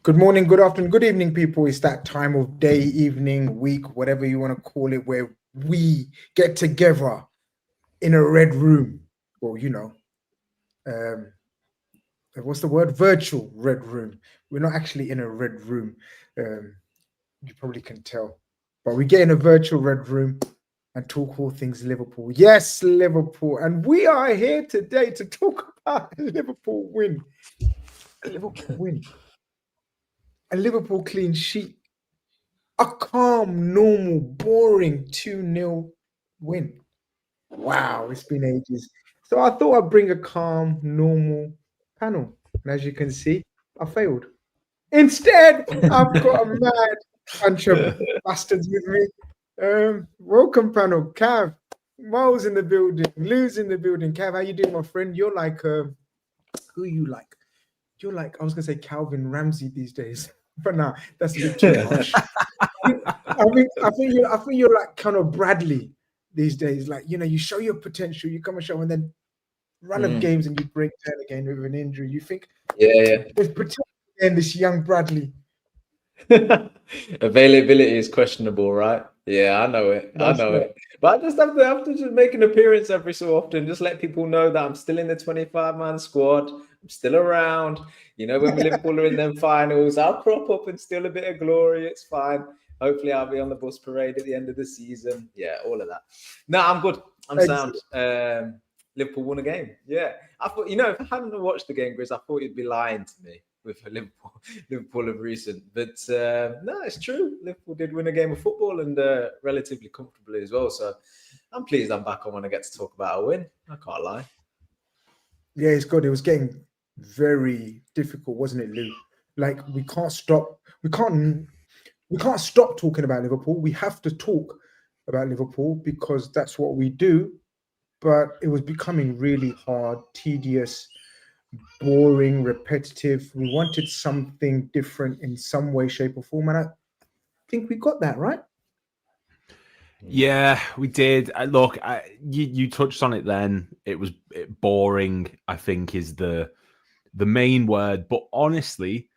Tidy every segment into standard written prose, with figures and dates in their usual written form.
Good morning, good afternoon, good evening, people. It's that time of day, evening, week, whatever you want to call it, where we get together in a red room. Well, what's the word? Virtual red room. We're not actually in a red room. You probably can tell. But we get in a virtual red room and talk all things Liverpool. Yes, Liverpool. And we are here today to talk about a Liverpool win. A Liverpool win. A Liverpool clean sheet. A calm, normal, boring 2-0 win. Wow, it's been ages. So I thought I'd bring a calm, normal panel. And as you can see, I failed. Instead, I've got a mad bunch of bastards with me. Welcome, panel. Cav, Miles in the building, Lou's in the building. Cav, how you doing, my friend? You're like, who are you like? You're like, I was gonna say Calvin Ramsey these days, but nah, that's a bit too harsh. I think you're like kind of Bradley these days. Like, you show your potential, you come and show, and then run of games and you break down again with an injury. You think, there's potential in this young Bradley. Availability is questionable, right? Yeah, I know it. That's I know right. it. But I just have to just make an appearance every so often. Just let people know that I'm still in the 25-man squad. I'm still around. When Liverpool are in them finals, I'll crop up and steal a bit of glory. It's fine. Hopefully, I'll be on the bus parade at the end of the season. Yeah, all of that. No, I'm good. I'm sound. Liverpool won a game. Yeah. I thought, if I hadn't watched the game, Grizz, I thought you'd be lying to me with Liverpool of recent. But no, it's true. Liverpool did win a game of football and relatively comfortably as well. So I'm pleased I'm back on when I get to talk about a win. I can't lie. Yeah, it's good. It was getting very difficult, wasn't it, Lou? Like, we can't stop talking about Liverpool. We have to talk about Liverpool because that's what we do. But it was becoming really hard, tedious, boring, repetitive. We wanted something different in some way, shape, or form. And I think we got that, right? Yeah, we did. Look, you touched on it then. It was boring, I think, is the main word. But honestly,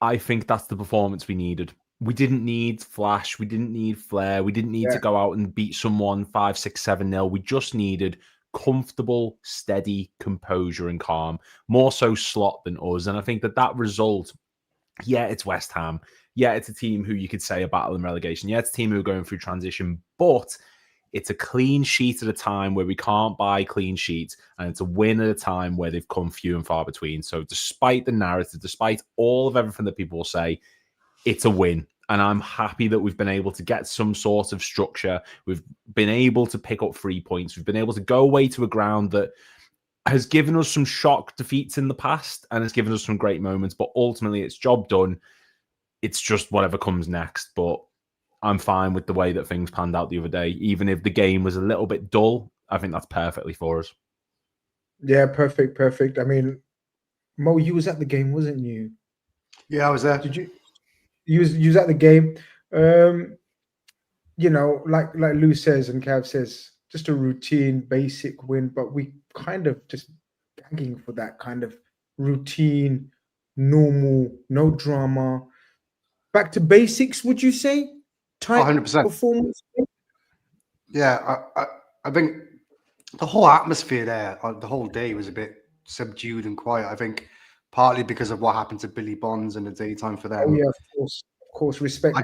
I think that's the performance we needed. We didn't need flash. We didn't need flair. We didn't need to go out and beat someone 5, 6, 7-0. We just needed comfortable, steady composure and calm, more so Slot than us. And I think that result, yeah, it's West Ham. Yeah, it's a team who you could say are battling relegation. Yeah, it's a team who are going through transition, but it's a clean sheet at a time where we can't buy clean sheets, and it's a win at a time where they've come few and far between. So despite the narrative, despite all of everything that people will say, it's a win. And I'm happy that we've been able to get some sort of structure. We've been able to pick up 3 points. We've been able to go away to a ground that has given us some shock defeats in the past and has given us some great moments. But ultimately, it's job done. It's just whatever comes next. But I'm fine with the way that things panned out the other day. Even if the game was a little bit dull, I think that's perfectly for us. Yeah, perfect. I mean, Mo, you was at the game, wasn't you? Yeah, I was there. Did you? You was at the game. Like Lou says and Cav says, just a routine, basic win, but we kind of just begging for that kind of routine, normal, no drama. Back to basics, would you say? Type 100%. performance? Yeah, I think the whole atmosphere there, the whole day was a bit subdued and quiet. I think partly because of what happened to Billy Bonds in the daytime for them. Oh yeah, of course, respect. I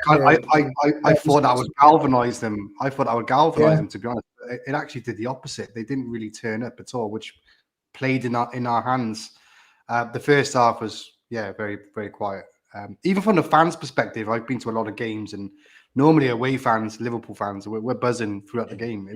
thought that would galvanize them. I thought that would galvanize them. To be honest, it actually did the opposite. They didn't really turn up at all, which played in our hands. The first half was very, very quiet. Even from the fans' perspective, I've been to a lot of games, and normally away fans, Liverpool fans, we're buzzing throughout the game.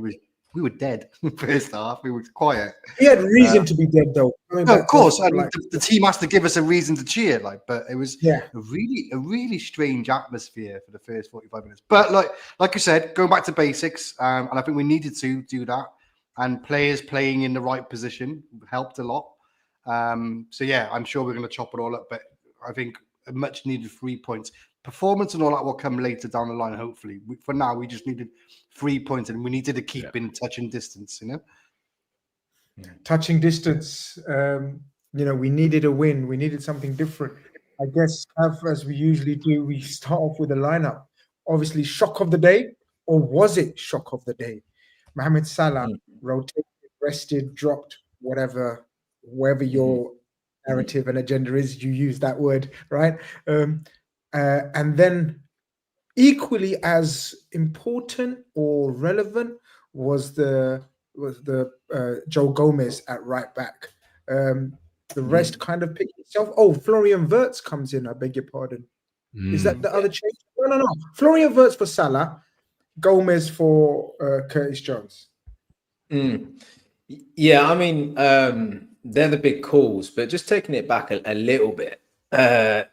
We were dead first half. We were quiet. We had reason to be dead, though. No, of course. The team has to give us a reason to cheer. But it was a really strange atmosphere for the first 45 minutes. But like you said, going back to basics, and I think we needed to do that. And players playing in the right position helped a lot. So yeah, I'm sure we're going to chop it all up. But I think a much needed 3 points. Performance and all that will come later down the line, hopefully. For now, we just needed 3 points, and we needed to keep in touching distance, Touching distance. We needed a win. We needed something different. I guess, as we usually do, we start off with a lineup. Obviously, shock of the day, or was it shock of the day? Mohamed Salah rotated, rested, dropped, whatever your narrative and agenda is, you use that word, right? And then equally as important or relevant was the Joe Gomez at right back. The rest kind of picked itself. Oh, Florian Wirtz comes in. I beg your pardon. Is that the other change? No. Florian Wirtz for Salah, Gomez for Curtis Jones. Yeah, I mean, they're the big calls, but just taking it back a little bit,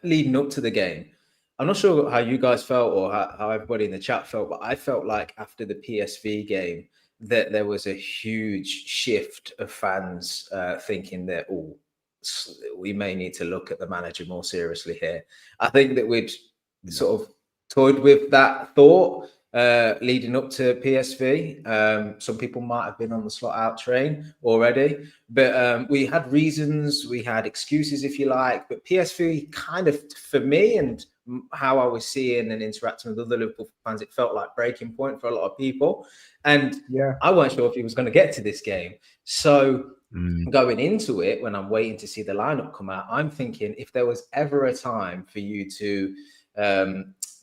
leading up to the game, I'm not sure how you guys felt or how everybody in the chat felt, but I felt like after the PSV game that there was a huge shift of fans thinking that, oh, we may need to look at the manager more seriously here. I think that we'd sort of toyed with that thought leading up to PSV. Some people might have been on the slot out train already, but we had reasons, we had excuses, if you like. But PSV kind of, for me and how I was seeing and interacting with other Liverpool fans, it felt like breaking point for a lot of people. And I weren't sure if he was going to get to this game. So going into it, when I'm waiting to see the lineup come out, I'm thinking if there was ever a time for you to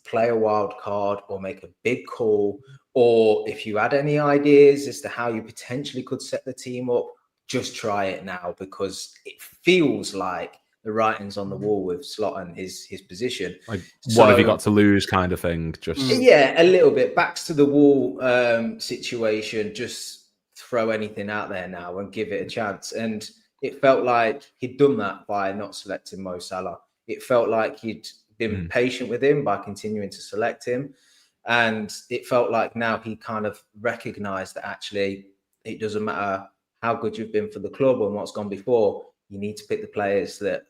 play a wild card or make a big call, or if you had any ideas as to how you potentially could set the team up, just try it now, because it feels like the writing's on the wall with Slot and his position. Like, what have you got to lose kind of thing? Just yeah, a little bit. Backs to the wall situation. Just throw anything out there now and give it a chance. And it felt like he'd done that by not selecting Mo Salah. It felt like he'd been patient with him by continuing to select him. And it felt like now he kind of recognized that actually it doesn't matter how good you've been for the club and what's gone before. You need to pick the players that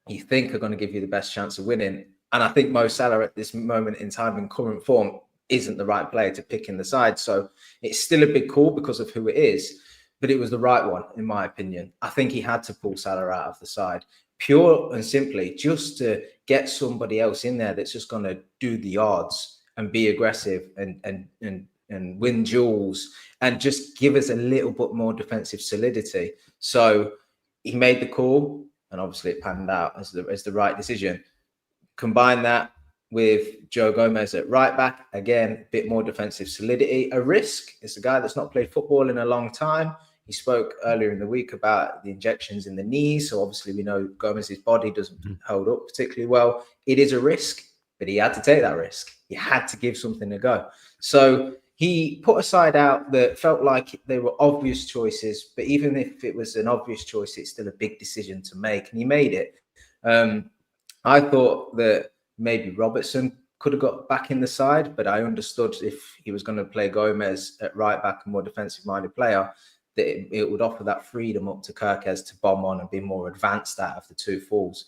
you think are going to give you the best chance of winning. And I think Mo Salah at this moment in time in current form isn't the right player to pick in the side. So it's still a big call because of who it is, but it was the right one, in my opinion. I think he had to pull Salah out of the side, pure and simply just to get somebody else in there that's just going to do the odds and be aggressive and win duels and just give us a little bit more defensive solidity. So he made the call, and obviously it panned out as the right decision. Combine that with Joe Gomez at right back, again, a bit more defensive solidity. A risk. It's a guy that's not played football in a long time. He spoke earlier in the week about the injections in the knees. So obviously we know Gomez's body doesn't hold up particularly well. It is a risk, but he had to take that risk. He had to give something a go. So he put a side out that felt like they were obvious choices, but even if it was an obvious choice, it's still a big decision to make, and he made it. I thought that maybe Robertson could have got back in the side, but I understood if he was going to play Gomez at right back, a more defensive-minded player, that it would offer that freedom up to Kirkes to bomb on and be more advanced out of the two falls.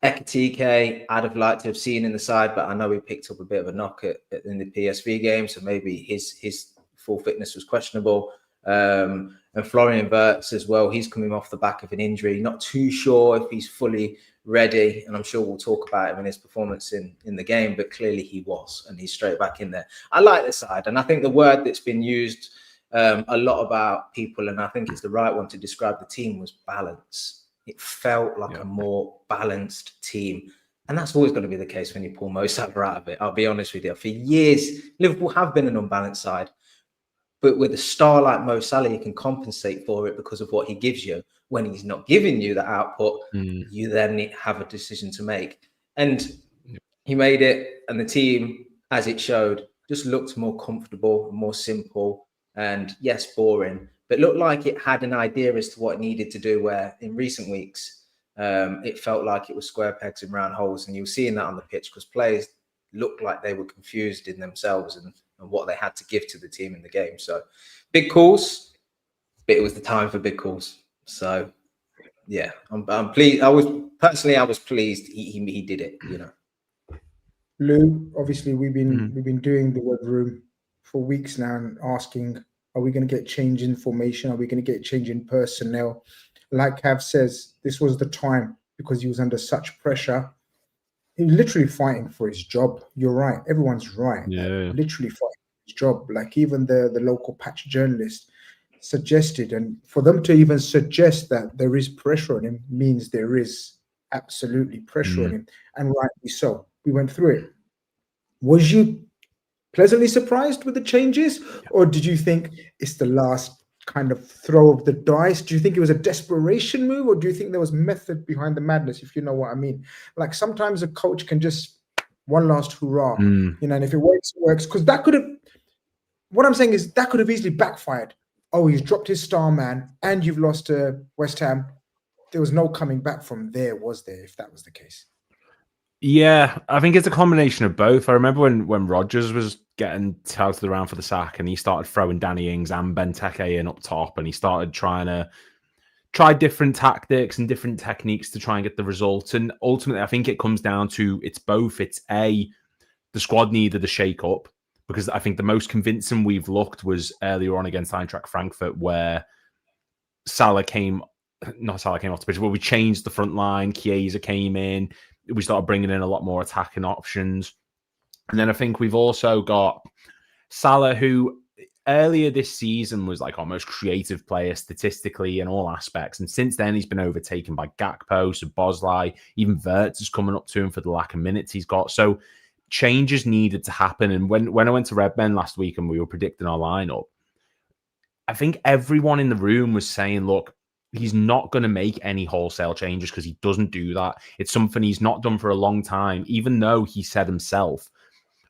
Ekitike, I'd have liked to have seen in the side, but I know he picked up a bit of a knock in the PSV game, so maybe his full fitness was questionable. And Florian Wirtz as well, he's coming off the back of an injury. Not too sure if he's fully ready, and I'm sure we'll talk about him in his performance in the game, but clearly he was, and he's straight back in there. I like the side, and I think the word that's been used a lot about people, and I think it's the right one to describe the team, was balance. It felt like a more balanced team. And that's always going to be the case when you pull Mo Salah out of it. I'll be honest with you. For years, Liverpool have been an unbalanced side. But with a star like Mo Salah, you can compensate for it because of what he gives you. When he's not giving you the output, you then have a decision to make. And he made it. And the team, as it showed, just looked more comfortable, more simple. And yes, boring. But looked like it had an idea as to what it needed to do, where in recent weeks, it felt like it was square pegs and round holes. And you were seeing that on the pitch because players looked like they were confused in themselves and what they had to give to the team in the game. So big calls, but it was the time for big calls. So yeah, I'm pleased. I was pleased he did it, you know. Lou, obviously we've been doing the web room for weeks now and asking, are we going to get change in formation? Are we going to get change in personnel? Like Cav says, this was the time because he was under such pressure. He was literally fighting for his job. You're right. Everyone's right. Yeah. Literally fighting for his job. Like even the local patch journalist suggested, and for them to even suggest that there is pressure on him means there is absolutely pressure on him, and rightly so. We went through it. Was you pleasantly surprised with the changes, or did you think it's the last kind of throw of the dice? Do you think it was a desperation move, or do you think there was method behind the madness, if you know what I mean? Like sometimes a coach can just one last hurrah, and if it works, it works. Because that could have, what I'm saying is that could have easily backfired. Oh, he's dropped his star man and you've lost to West Ham. There was no coming back from there, was there, if that was the case? Yeah, I think it's a combination of both. I remember when Rodgers was getting touted around for the sack and he started throwing Danny Ings and Benteke in up top, and he started try different tactics and different techniques to try and get the results. And ultimately, I think it comes down to it's both. It's the squad needed a shake up, because I think the most convincing we've looked was earlier on against Eintracht Frankfurt, where Salah came off the pitch, where we changed the front line, Chiesa came in, we started bringing in a lot more attacking options. And then I think we've also got Salah, who earlier this season was like our most creative player statistically in all aspects. And since then, he's been overtaken by Gakpo, Szoboszlai, even Wirtz is coming up to him for the lack of minutes he's got. So changes needed to happen. And when I went to Redmen last week and we were predicting our lineup, I think everyone in the room was saying, look, he's not going to make any wholesale changes because he doesn't do that. It's something he's not done for a long time, even though he said himself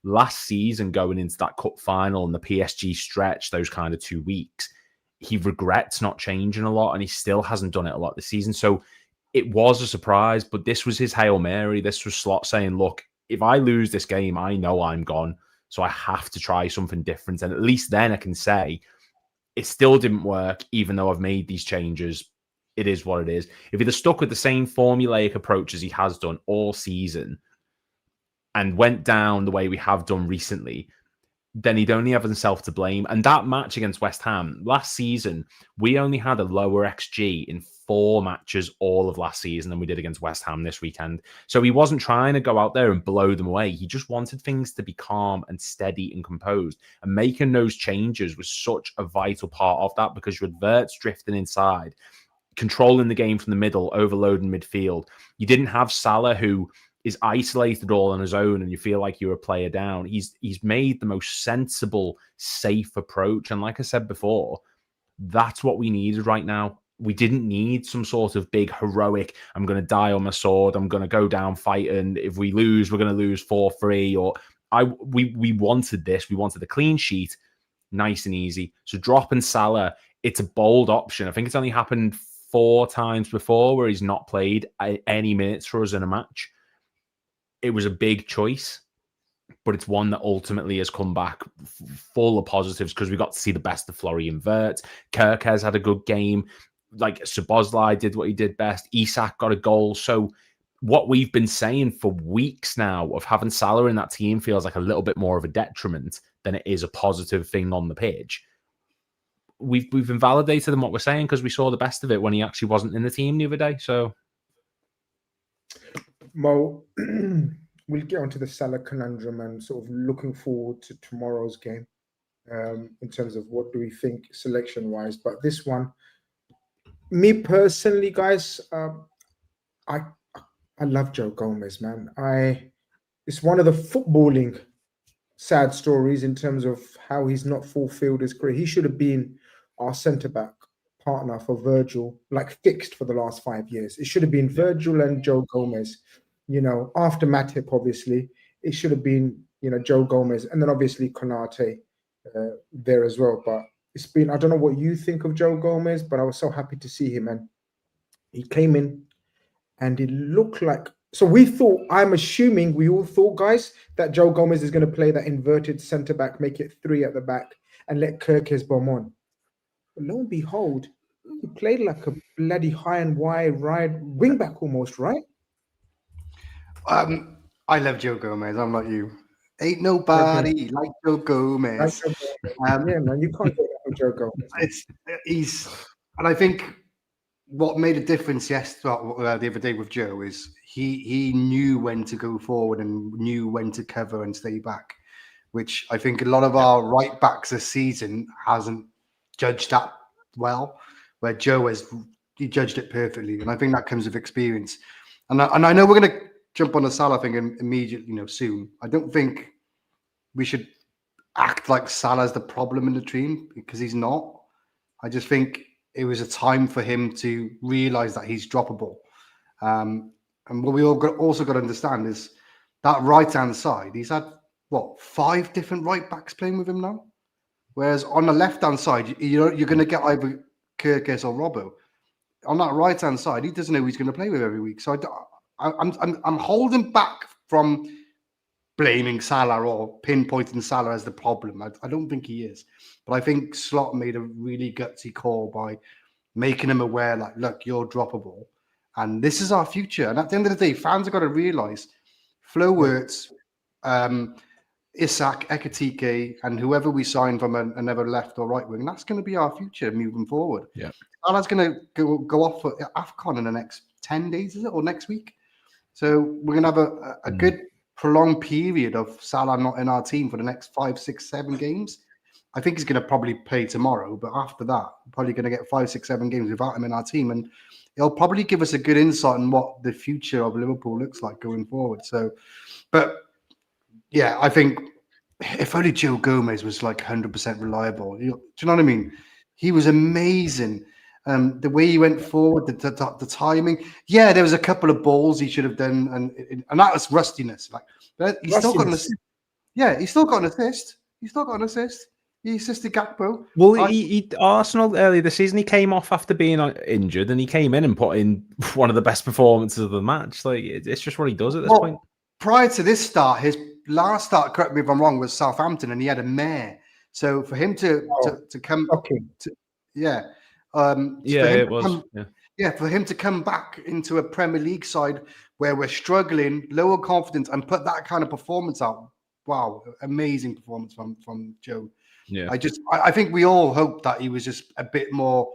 last season going into that cup final and the PSG stretch, those kind of 2 weeks, he regrets not changing a lot, and he still hasn't done it a lot this season. So it was a surprise, but this was his Hail Mary. This was Slot saying, look, if I lose this game, I know I'm gone. So I have to try something different. And at least then I can say it still didn't work, even though I've made these changes. It is what it is. If he'd have stuck with the same formulaic approach as he has done all season and went down the way we have done recently, then he'd only have himself to blame. And that match against West Ham last season, we only had a lower XG in 4 matches all of last season than we did against West Ham this weekend. So he wasn't trying to go out there and blow them away. He just wanted things to be calm and steady and composed. And making those changes was such a vital part of that, because you had Wirtz drifting inside, controlling the game from the middle, overloading midfield. You didn't have Salah, who is isolated all on his own and you feel like you're a player down. He's made the most sensible, safe approach. And like I said before, that's what we needed right now. We didn't need some sort of big heroic, I'm going to die on my sword, I'm going to go down fighting. If we lose, we're going to lose 4-3. Or we wanted this. We wanted a clean sheet, nice and easy. So dropping Salah, it's a bold option. I think it's only happened 4 times before where he's not played any minutes for us in a match. It was a big choice, but it's one that ultimately has come back full of positives, because we got to see the best of Florian Wirtz. Kerkez had a good game. Like Szoboszlai did what he did best. Isak got a goal. So what we've been saying for weeks now of having Salah in that team feels like a little bit more of a detriment than it is a positive thing on the pitch. We've invalidated in what we're saying, because we saw the best of it when he actually wasn't in the team the other day. So Mo, we'll get onto the Salah conundrum and sort of looking forward to tomorrow's game in terms of what do we think selection-wise. But this one, me personally, guys, I love Joe Gomez, man. It's one of the footballing sad stories in terms of how he's not fulfilled his career. He should have been our centre-back partner for Virgil, like fixed for the last 5 years. It should have been Virgil and Joe Gomez, after Matip, obviously. It should have been, Joe Gomez, and then obviously Konate there as well. But it's been, I don't know what you think of Joe Gomez, but I was so happy to see him. And he came in and it looked like, so we thought, I'm assuming we all thought, guys, that Joe Gomez is going to play that inverted centre-back, make it 3 at the back and let Kerkez bomb on. But lo and behold, he played like a bloody high and wide wing back almost, right? I love Joe Gomez. I'm like you. Ain't nobody like Joe Gomez. Yeah, man, you can't get that with Joe Gomez. And I think what made a difference the other day with Joe is he knew when to go forward and knew when to cover and stay back, which I think a lot of our right backs this season hasn't judged that well, where Joe he judged it perfectly, and I think that comes with experience. And I know we're going to jump on the Salah thing immediately, soon. I don't think we should act like Salah's the problem in the team, because he's not. I just think it was a time for him to realise that he's droppable. And what we also got to understand is that right-hand side, he's had, 5 different right-backs playing with him now? Whereas on the left-hand side, you're going to get either Kirkes or Robbo. On that right-hand side, he doesn't know who he's going to play with every week. So I'm holding back from blaming Salah or pinpointing Salah as the problem. I don't think he is. But I think Slot made a really gutsy call by making him aware, like, look, you're droppable. And this is our future. And at the end of the day, fans have got to realise Flo Wirtz, Isak, Ekatike, and whoever we sign from another left or right wing, that's going to be our future moving forward. Yeah. Salah's going to go off for AFCON in the next 10 days, is it? Or next week? So we're going to have a good prolonged period of Salah not in our team for the next 5, 6, 7 games. I think he's going to probably play tomorrow, but after that, probably going to get 5, 6, 7 games without him in our team. And it'll probably give us a good insight on what the future of Liverpool looks like going forward. So, but yeah, I think if only Joe Gomez was like 100% reliable. Do you know what I mean? He was amazing. The way he went forward, the timing. Yeah, there was a couple of balls he should have done, and that was rustiness. Like, but he's still got an assist. Yeah, he's still got an assist. He assisted Gakpo. Well, Arsenal earlier this season, he came off after being injured, and he came in and put in one of the best performances of the match. Like, it's just what he does at this point. Prior to this start, his last start, correct me if I'm wrong, was Southampton, and he had a mare. So for him to come, for him to come back into a Premier League side where we're struggling, lower confidence, and put that kind of performance out. Wow, amazing performance from Joe. Yeah, I think we all hope that he was just a bit more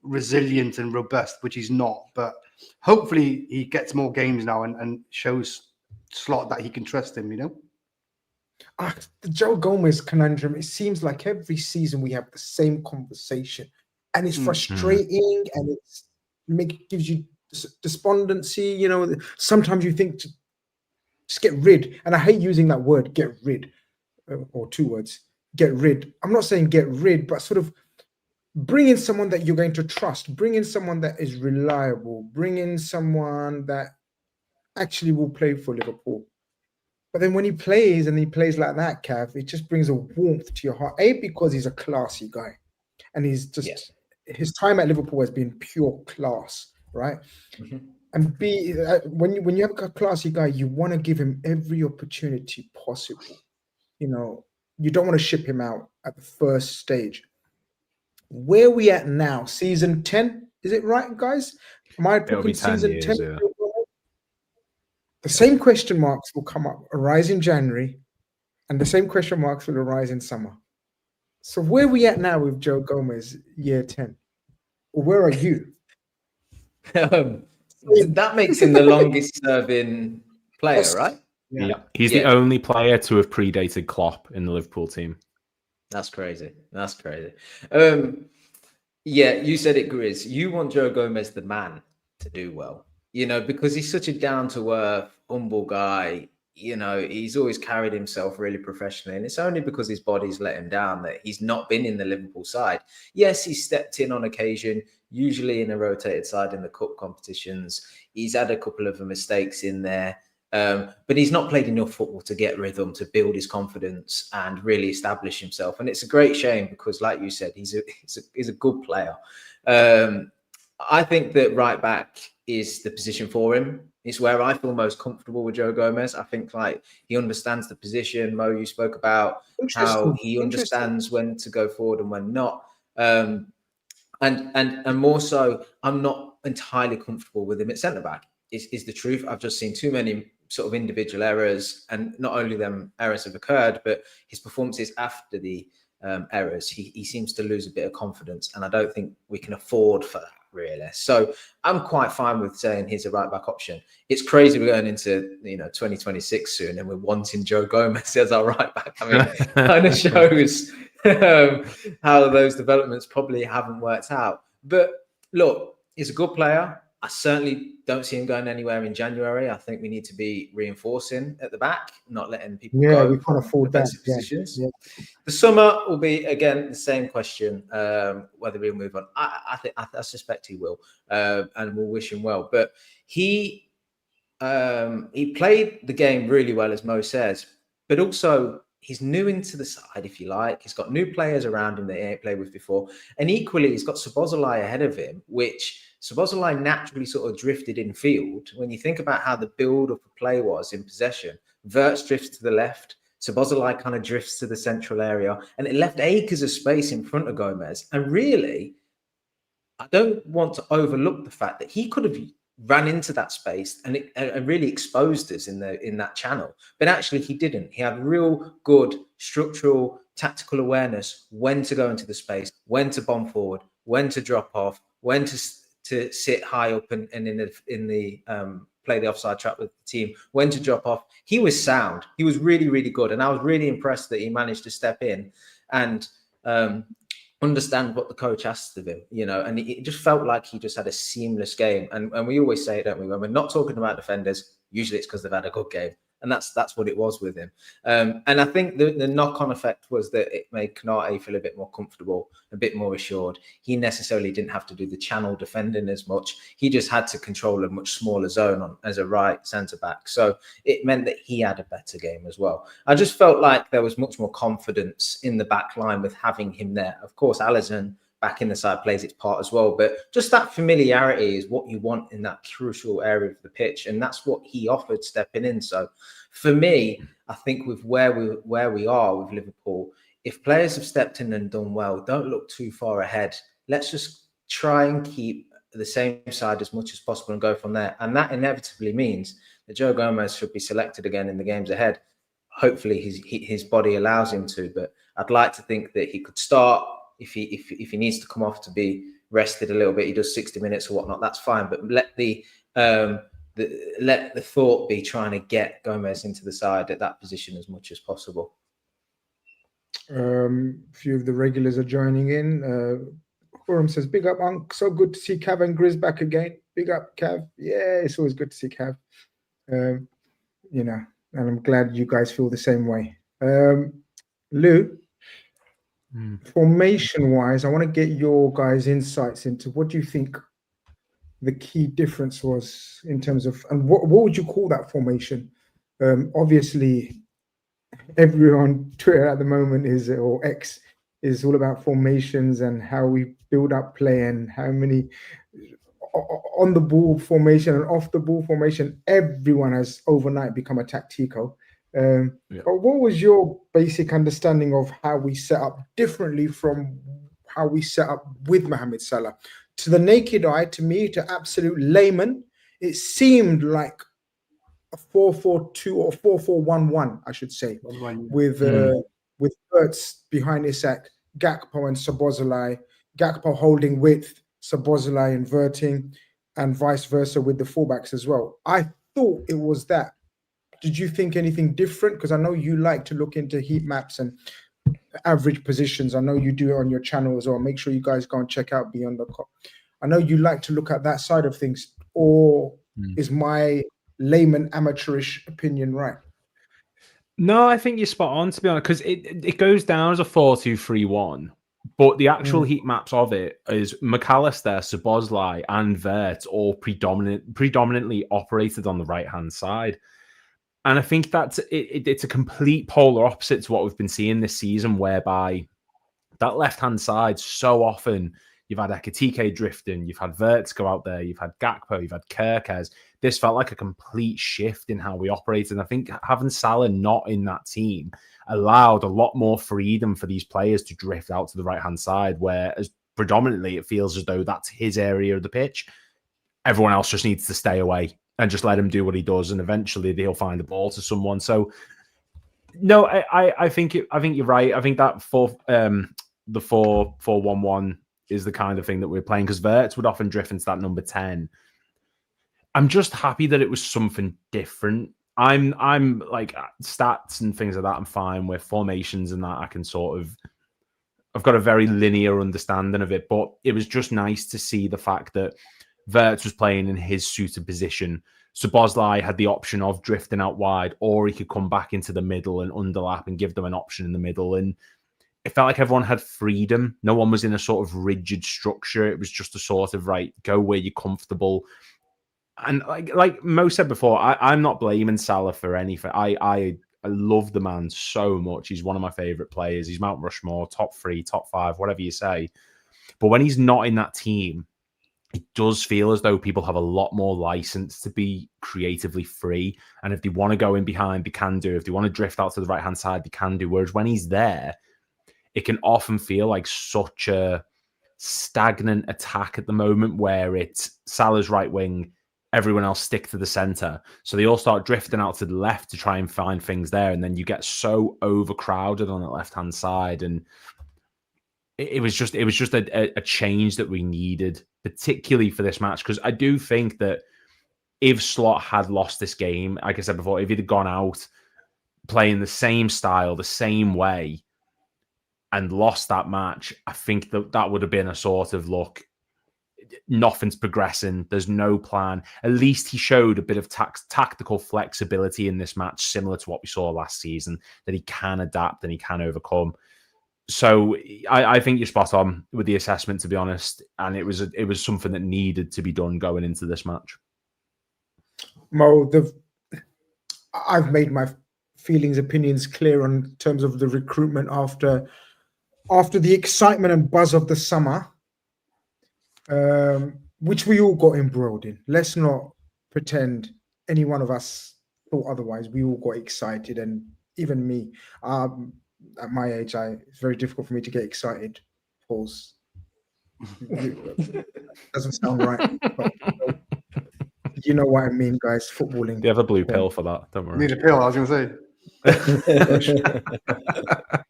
resilient and robust, which he's not. But hopefully he gets more games now and shows Slot that he can trust him. The Joe Gomez conundrum. It seems like every season we have the same conversation, and it's frustrating, and gives you despondency. Sometimes you think just get rid, and I hate using that word, get rid, or 2 words. Get rid. I'm not saying get rid, but sort of bring in someone that you're going to trust. Bring in someone that is reliable. Bring in someone that actually will play for Liverpool. But then when he plays like that, Cav, it just brings a warmth to your heart. A, because he's a classy guy, and he's just his time at Liverpool has been pure class, right? Mm-hmm. And B, when you have a classy guy, you want to give him every opportunity possible. You don't want to ship him out at the first stage. Where are we at now? Season 10? Is it right, guys? Am I talking season 10? Yeah. The same question marks will arise in January, and the same question marks will arise in summer. So where are we at now with Joe Gomez, year 10? Or where are you? That makes him the longest serving player, right? Yeah. He's the only player to have predated Klopp in the Liverpool team. That's crazy. You said it, Grizz. You want Joe Gomez, the man, to do well, because he's such a down-to-earth, humble guy. He's always carried himself really professionally, and it's only because his body's let him down that he's not been in the Liverpool side. Yes, he's stepped in on occasion, usually in a rotated side in the cup competitions. He's had a couple of mistakes in there. But he's not played enough football to get rhythm, to build his confidence and really establish himself. And it's a great shame because, like you said, he's a good player. I think that right back is the position for him. It's where I feel most comfortable with Joe Gomez. I think he understands the position. Mo, you spoke about how he understands when to go forward and when not. And more so, I'm not entirely comfortable with him at centre back. Is the truth. I've just seen too many sort of individual errors, and not only them errors have occurred, but his performances after the errors, he seems to lose a bit of confidence, and I don't think we can afford for that. really. So I'm quite fine with saying he's a right back option. It's crazy we're going into 2026 soon and we're wanting Joe Gomez as our right back. I mean, kind of shows how those developments probably haven't worked out. But look, he's a good player. I certainly don't see him going anywhere in January. I think we need to be reinforcing at the back, not letting people go. We can't afford that. Positions. Yeah. The summer will be, again, the same question, whether he'll move on. I suspect he will, and we'll wish him well. But he played the game really well, as Mo says, but also he's new into the side, if you like. He's got new players around him that he ain't played with before. And equally, he's got Szoboszlai ahead of him, which Szoboszlai naturally sort of drifted in field. When you think about how the build-up of play was in possession, Wirtz drifts to the left, Szoboszlai kind of drifts to the central area, and it left acres of space in front of Gomez. And really, I don't want to overlook the fact that he could have ran into that space and really exposed us in that channel. But actually he didn't. He had real good structural, tactical awareness when to go into the space, when to bomb forward, when to drop off, when to sit high up and in the play the offside trap with the team, when to drop off. He was sound. He was really, really good. And I was really impressed that he managed to step in and understand what the coach asked of him, and it just felt like he just had a seamless game. And we always say, don't we, when we're not talking about defenders, usually it's because they've had a good game. And that's what it was with him. And I think the knock-on effect was that it made Konate feel a bit more comfortable, a bit more assured. He necessarily didn't have to do the channel defending as much. He just had to control a much smaller zone as a right centre-back. So it meant that he had a better game as well. I just felt like there was much more confidence in the back line with having him there. Of course, Alisson back in the side plays its part as well, but just that familiarity is what you want in that crucial area of the pitch, and that's what he offered stepping in. So for me, I think with where we are with Liverpool, if players have stepped in and done well, don't look too far ahead. Let's just try and keep the same side as much as possible and go from there. And that inevitably means that Joe Gomez should be selected again in the games ahead. Hopefully his body allows him to, but I'd like to think that he could start. If he needs to come off to be rested a little bit, he does 60 minutes or whatnot, that's fine. But let the thought be trying to get Gomez into the side at that position as much as possible. A few of the regulars are joining in. Forum says, big up, Unc. So good to see Cav and Grizz back again. Big up, Cav. Yeah, it's always good to see Cav. And I'm glad you guys feel the same way. Lou, formation-wise, I want to get your guys' insights into what do you think the key difference was in terms of, and what would you call that formation? Obviously, everyone Twitter at the moment or X is all about formations and how we build up play and how many on the ball formation and off the ball formation. Everyone has overnight become a tactico. But what was your basic understanding of how we set up differently from how we set up with Mohamed Salah? To the naked eye, to me, to absolute layman, it seemed like a 4-4-2 or 4-4-1-1, I should say, with Wirtz behind Isak, Gakpo and Szoboszlai, Gakpo holding width, Szoboszlai inverting, and vice versa with the fullbacks as well. I thought it was that. Did you think anything different? Because I know you like to look into heat maps and average positions. I know you do it on your channel as well. Make sure you guys go and check out Beyond the Cop. I know you like to look at that side of things. Or is my layman amateurish opinion right? No, I think you're spot on, to be honest, because it goes down as a 4-2-3-1. But the actual heat maps of it is McAllister, Szoboszlai, and Wirtz all predominantly operated on the right-hand side. And I think that's it's a complete polar opposite to what we've been seeing this season, whereby that left-hand side, so often you've had Ekitike drifting, you've had Wirtz go out there, you've had Gakpo, you've had Kerkez. This felt like a complete shift in how we operated. And I think having Salah not in that team allowed a lot more freedom for these players to drift out to the right-hand side, whereas predominantly it feels as though that's his area of the pitch. Everyone else just needs to stay away and just let him do what he does, and eventually they'll find the ball to someone. So, no, I think you're right. I think that the 4-4-1-1 is the kind of thing that we're playing, because Wirtz would often drift into that number 10. I'm just happy that it was something different. I'm like, stats and things like that, I'm fine with. Formations and that, I can sort of, I've got a very linear understanding of it, but it was just nice to see the fact that Wirtz was playing in his suited position. So Boslai had the option of drifting out wide, or he could come back into the middle and underlap and give them an option in the middle. And it felt like everyone had freedom. No one was in a sort of rigid structure. It was just a sort of, right, go where you're comfortable. And like Mo said before, I'm not blaming Salah for anything. I love the man so much. He's one of my favourite players. He's Mount Rushmore, top 3, top 5, whatever you say. But when he's not in that team, it does feel as though people have a lot more license to be creatively free. And if they want to go in behind, they can do. If they want to drift out to the right-hand side, they can do. Whereas when he's there, it can often feel like such a stagnant attack at the moment, where it's Salah's right wing, everyone else stick to the centre. So they all start drifting out to the left to try and find things there. And then you get so overcrowded on the left-hand side. And it was just a change that we needed, particularly for this match. Because I do think that if Slot had lost this game, like I said before, if he'd have gone out playing the same style, the same way, and lost that match, I think that would have been a sort of, look, nothing's progressing. There's no plan. At least he showed a bit of tactical flexibility in this match, similar to what we saw last season, that he can adapt and he can overcome. So I think you're spot on with the assessment, to be honest. And it was something that needed to be done going into this match. Mo, I've made my opinions clear in terms of the recruitment after the excitement and buzz of the summer. Which we all got embroiled in. Let's not pretend any one of us thought otherwise. We all got excited, and even me. At my age, it's very difficult for me to get excited. Pause. Doesn't sound right. But you know what I mean, guys. Footballing. You have a blue pill for that. Don't worry. Need a pill, I was going to say.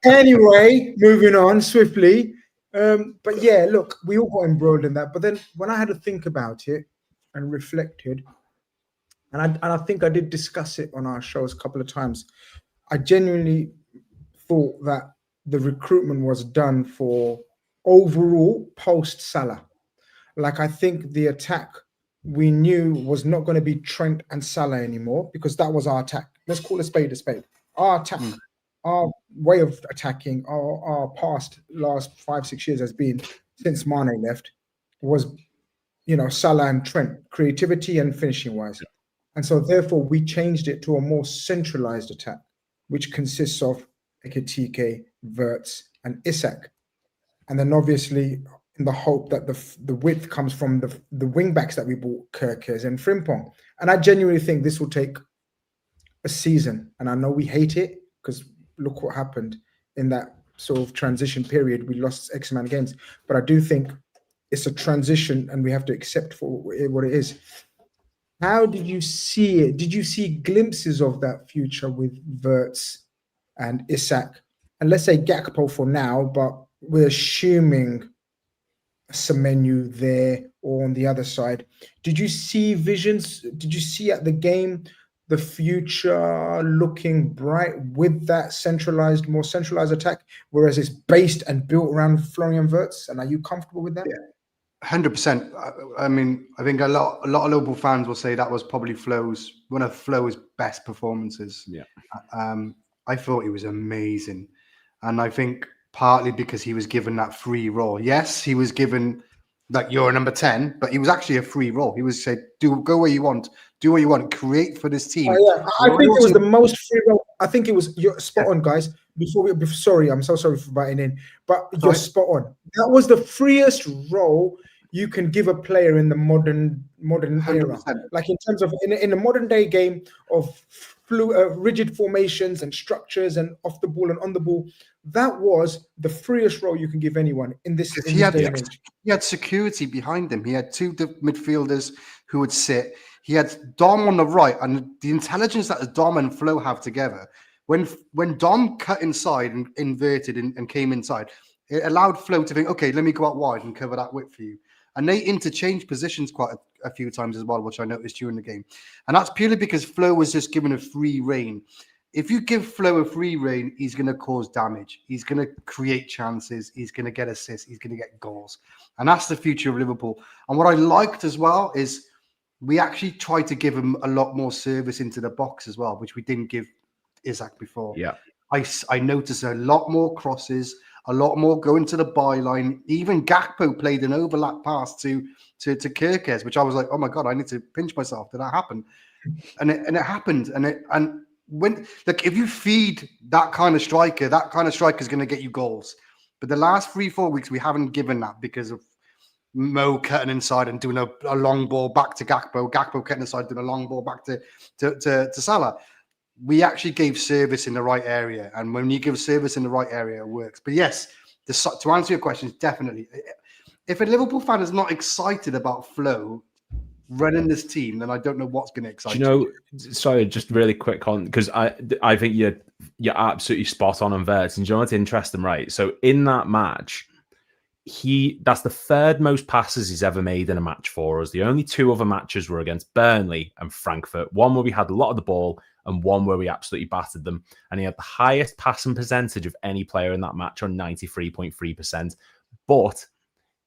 Anyway, moving on swiftly. But yeah, look, we all got embroiled in that. But then when I had to think about it and reflected, and I think I did discuss it on our shows a couple of times, I genuinely thought that the recruitment was done for overall post-Salah. Like, I think the attack we knew was not going to be Trent and Salah anymore, because that was our attack. Let's call a spade a spade. Our attack. Our way of attacking, our past last 5-6 years has been, since Mane left, was, Salah and Trent, creativity and finishing wise. And so therefore we changed it to a more centralized attack, which consists of Ekitike, Wirtz and Isak. And then obviously in the hope that the width comes from the wing backs that we bought, Kerkez and Frimpong. And I genuinely think this will take a season. And I know we hate it, because look what happened in that sort of transition period. We lost X amount of games, but I do think it's a transition and we have to accept for what it is. How did you see it? Did you see glimpses of that future with Wirtz and Isak? And let's say Gakpo for now, but we're assuming Semenyo there or on the other side. Did you see visions? Did you see at the game the future looking bright with that more centralized attack, whereas it's based and built around Florian Wirtz? And are you comfortable with that? Yeah, 100%. I mean, I think a lot of Liverpool fans will say that was probably one of Flo's best performances. Yeah. I thought he was amazing. And I think partly because he was given that free role. Yes, he was given that you're a number 10, but he was actually a free role. He was said, go where you want, do what you want, create for this team. Yeah. I think it was the most free role. I think it was, you're spot on, guys. Sorry, I'm so sorry for biting in, but you're spot on. That was the freest role you can give a player in the modern 100%. Era. Like in terms of in a modern day game of rigid formations and structures and off the ball and on the ball, that was the freest role you can give anyone in this day and age. He had security behind him. He had two midfielders who would sit. He had Dom on the right, and the intelligence that Dom and Flo have together. When Dom cut inside and inverted and came inside, It allowed Flo to think, okay, let me go out wide and cover that width for you. And they interchanged positions quite a few times as well, which I noticed during the game. And that's purely because Flo was just given a free rein. If you give Flo a free rein, he's going to cause damage. He's going to create chances. He's going to get assists. He's going to get goals. And that's the future of Liverpool. And what I liked as well is we actually tried to give him a lot more service into the box as well, which we didn't give Isak before. Yeah. I noticed a lot more crosses, a lot more going to the byline. Even Gakpo played an overlap pass to Kirkes, which I was like, oh my God, I need to pinch myself. Did that happen? And it happened. And when, look, if you feed that kind of striker is going to get you goals. But the last 3-4 weeks, we haven't given that because of Mo cutting inside and doing a long ball back to Gakpo. Gakpo cutting inside, doing a long ball back to Salah. We actually gave service in the right area. And when you give service in the right area, it works. But yes, to answer your questions, definitely. If a Liverpool fan is not excited about Flo running this team, then I don't know what's going to excite you. Do you know, sorry, just really quick on, because I think you're absolutely spot on Verts. And do you know what's interesting, right? So in that match, that's the third most passes he's ever made in a match for us. The only two other matches were against Burnley and Frankfurt. One where we had a lot of the ball and one where we absolutely battered them. And he had the highest passing percentage of any player in that match on 93.3%. But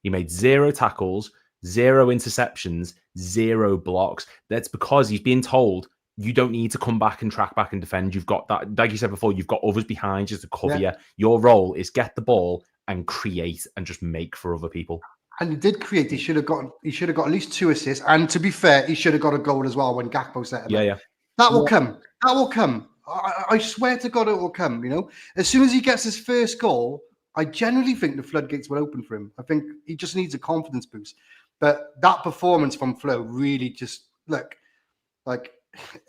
he made 0 tackles, 0 interceptions, 0 blocks. That's because he's being told you don't need to come back and track back and defend. You've got that, like you said before, you've got others behind you to cover you. Your role is get the ball and create and just make for other people. And he did create. He should have got at least 2 assists. And to be fair, he should have got a goal as well when Gakpo set him. Yeah. That will come. That will come. I swear to God, it will come. You know, as soon as he gets his first goal, I genuinely think the floodgates will open for him. I think he just needs a confidence boost. But that performance from Flo really just look like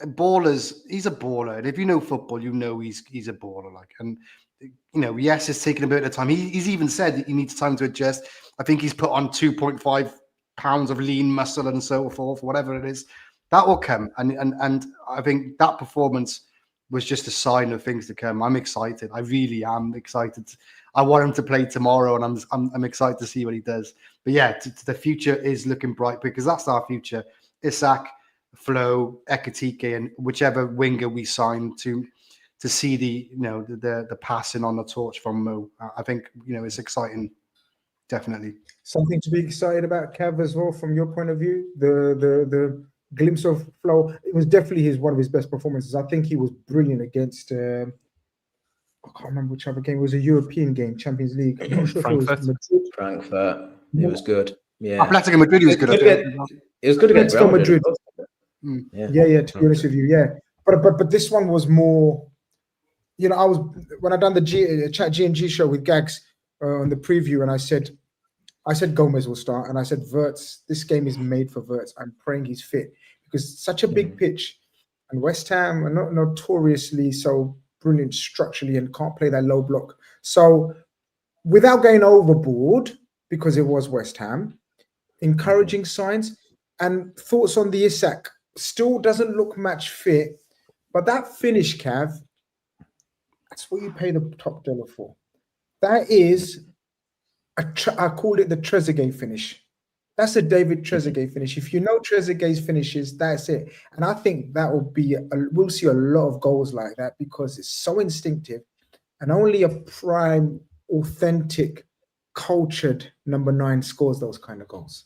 ballers. He's a baller, and if you know football, you know he's a baller. Like, and you know, yes, it's taken a bit of time. He's even said that he needs time to adjust. I think he's put on 2.5 pounds of lean muscle and so forth, whatever it is. That will come, and I think that performance was just a sign of things to come. I'm excited. I really am excited. I want him to play tomorrow, and I'm excited to see what he does. But yeah, the future is looking bright because that's our future. Isak, Flo, Ekatike, and whichever winger we sign to see the passing on the torch from Mo. I think it's exciting, definitely. Something to be excited about, Cav, as well, from your point of view. The glimpse of Flo, it was definitely one of his best performances. I think he was brilliant against. I can't remember which other game. It was a European game, Champions League. I'm not sure if it was Madrid. Frankfurt. It was good. Yeah. Atletico Madrid was good. It was good against Real Madrid. Yeah. To be honest with you, yeah. But this one was more. I was when I done the Chat G&G show with Gags on the preview, and I said Gomez will start, and I said Verts. This game is made for Verts. I'm praying he's fit because it's such a big pitch, and West Ham are not notoriously so brilliant structurally and can't play that low block. So without going overboard, because it was West Ham, encouraging signs and thoughts on the Isak. Still doesn't look match fit, but that finish, Cav, that's what you pay the top dollar for. That is, I call it the Trezeguet finish. That's a David Trezeguet finish. If you know Trezeguet's finishes, that's it. And I think that will be, we'll see a lot of goals like that because it's so instinctive and only a prime, authentic, cultured number 9 scores those kind of goals.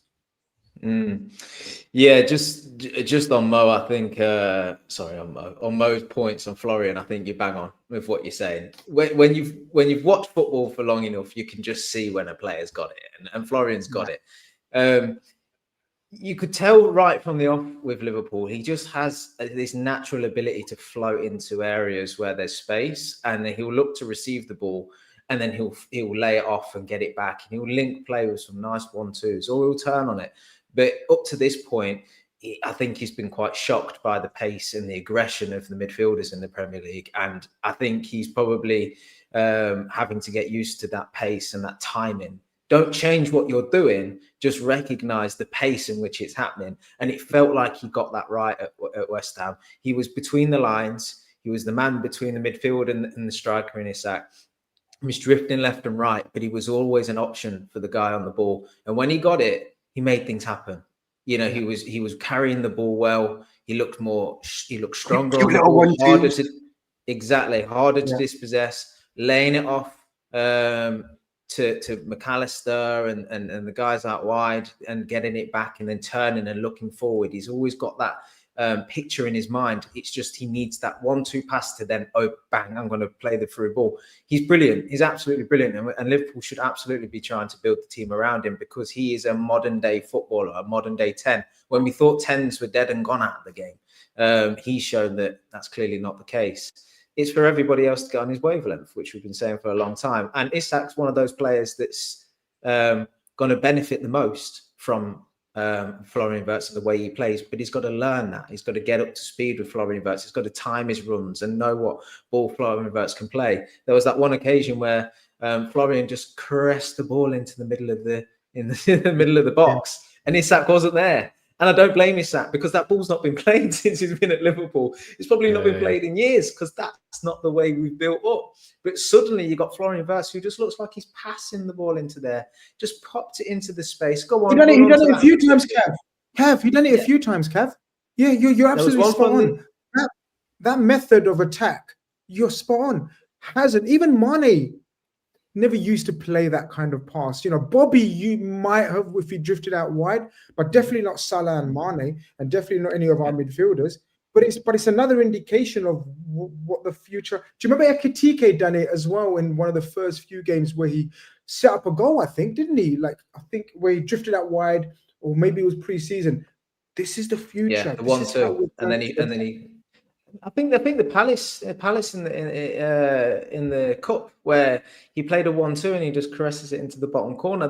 Yeah, just on Mo, I think. On Mo's points on Florian, I think you bang on with what you're saying. When you've watched football for long enough, you can just see when a player's got it, and Florian's got it. You could tell right from the off with Liverpool, he just has this natural ability to float into areas where there's space, and he'll look to receive the ball. And then he'll lay it off and get it back, and he'll link play with some nice 1-2s, or he'll turn on it. But up to this point, I think he's been quite shocked by the pace and the aggression of the midfielders in the Premier League. And I think he's probably having to get used to that pace and that timing. Don't change what you're doing, just recognize the pace in which it's happening. And it felt like he got that right at West Ham. He was between the lines. He was the man between the midfield and the striker in Isak. He was drifting left and right, but he was always an option for the guy on the ball. And when he got it, he made things happen. You know, he was carrying the ball well. He looked stronger on the ball, harder to dispossess, laying it off to McAllister and the guys out wide and getting it back and then turning and looking forward. He's always got that picture in his mind. It's just he needs that 1-2 pass to then, oh, bang, I'm going to play the through ball. He's brilliant. He's absolutely brilliant. And Liverpool should absolutely be trying to build the team around him because he is a modern day footballer, a modern day 10. When we thought 10s were dead and gone out of the game, he's shown that that's clearly not the case. It's for everybody else to get on his wavelength, which we've been saying for a long time. And Isak's one of those players that's going to benefit the most from Florian Wirtz and the way he plays, but he's got to learn that. He's got to get up to speed with Florian Wirtz. He's got to time his runs and know what ball Florian Wirtz can play. There was that one occasion where Florian just caressed the ball into the middle of the middle of the box, and Isak wasn't there. And I don't blame Isak because that ball's not been played since he's been at Liverpool. It's probably not been played in years because that's not the way we've built up. But suddenly you got Florian Wirtz who just looks like he's passing the ball into there, just popped it into the space. Go on. You've done it a few times, Cav. You've done it a few times, Cav. Yeah, you're absolutely spot on. That method of attack, you're spot on. Hasn't even Mane never used to play that kind of pass. You know, Bobby, you might have if he drifted out wide, but definitely not Salah and Mane, and definitely not any of our midfielders. But it's another indication of what the future. Do you remember Ekitike done it as well in one of the first few games where he set up a goal? I think, didn't he? Like I think where he drifted out wide, or maybe it was pre-season. This is the future. Yeah, the 1-2, and then he. I think the Palace in the cup where he played a 1-2 and he just caresses it into the bottom corner.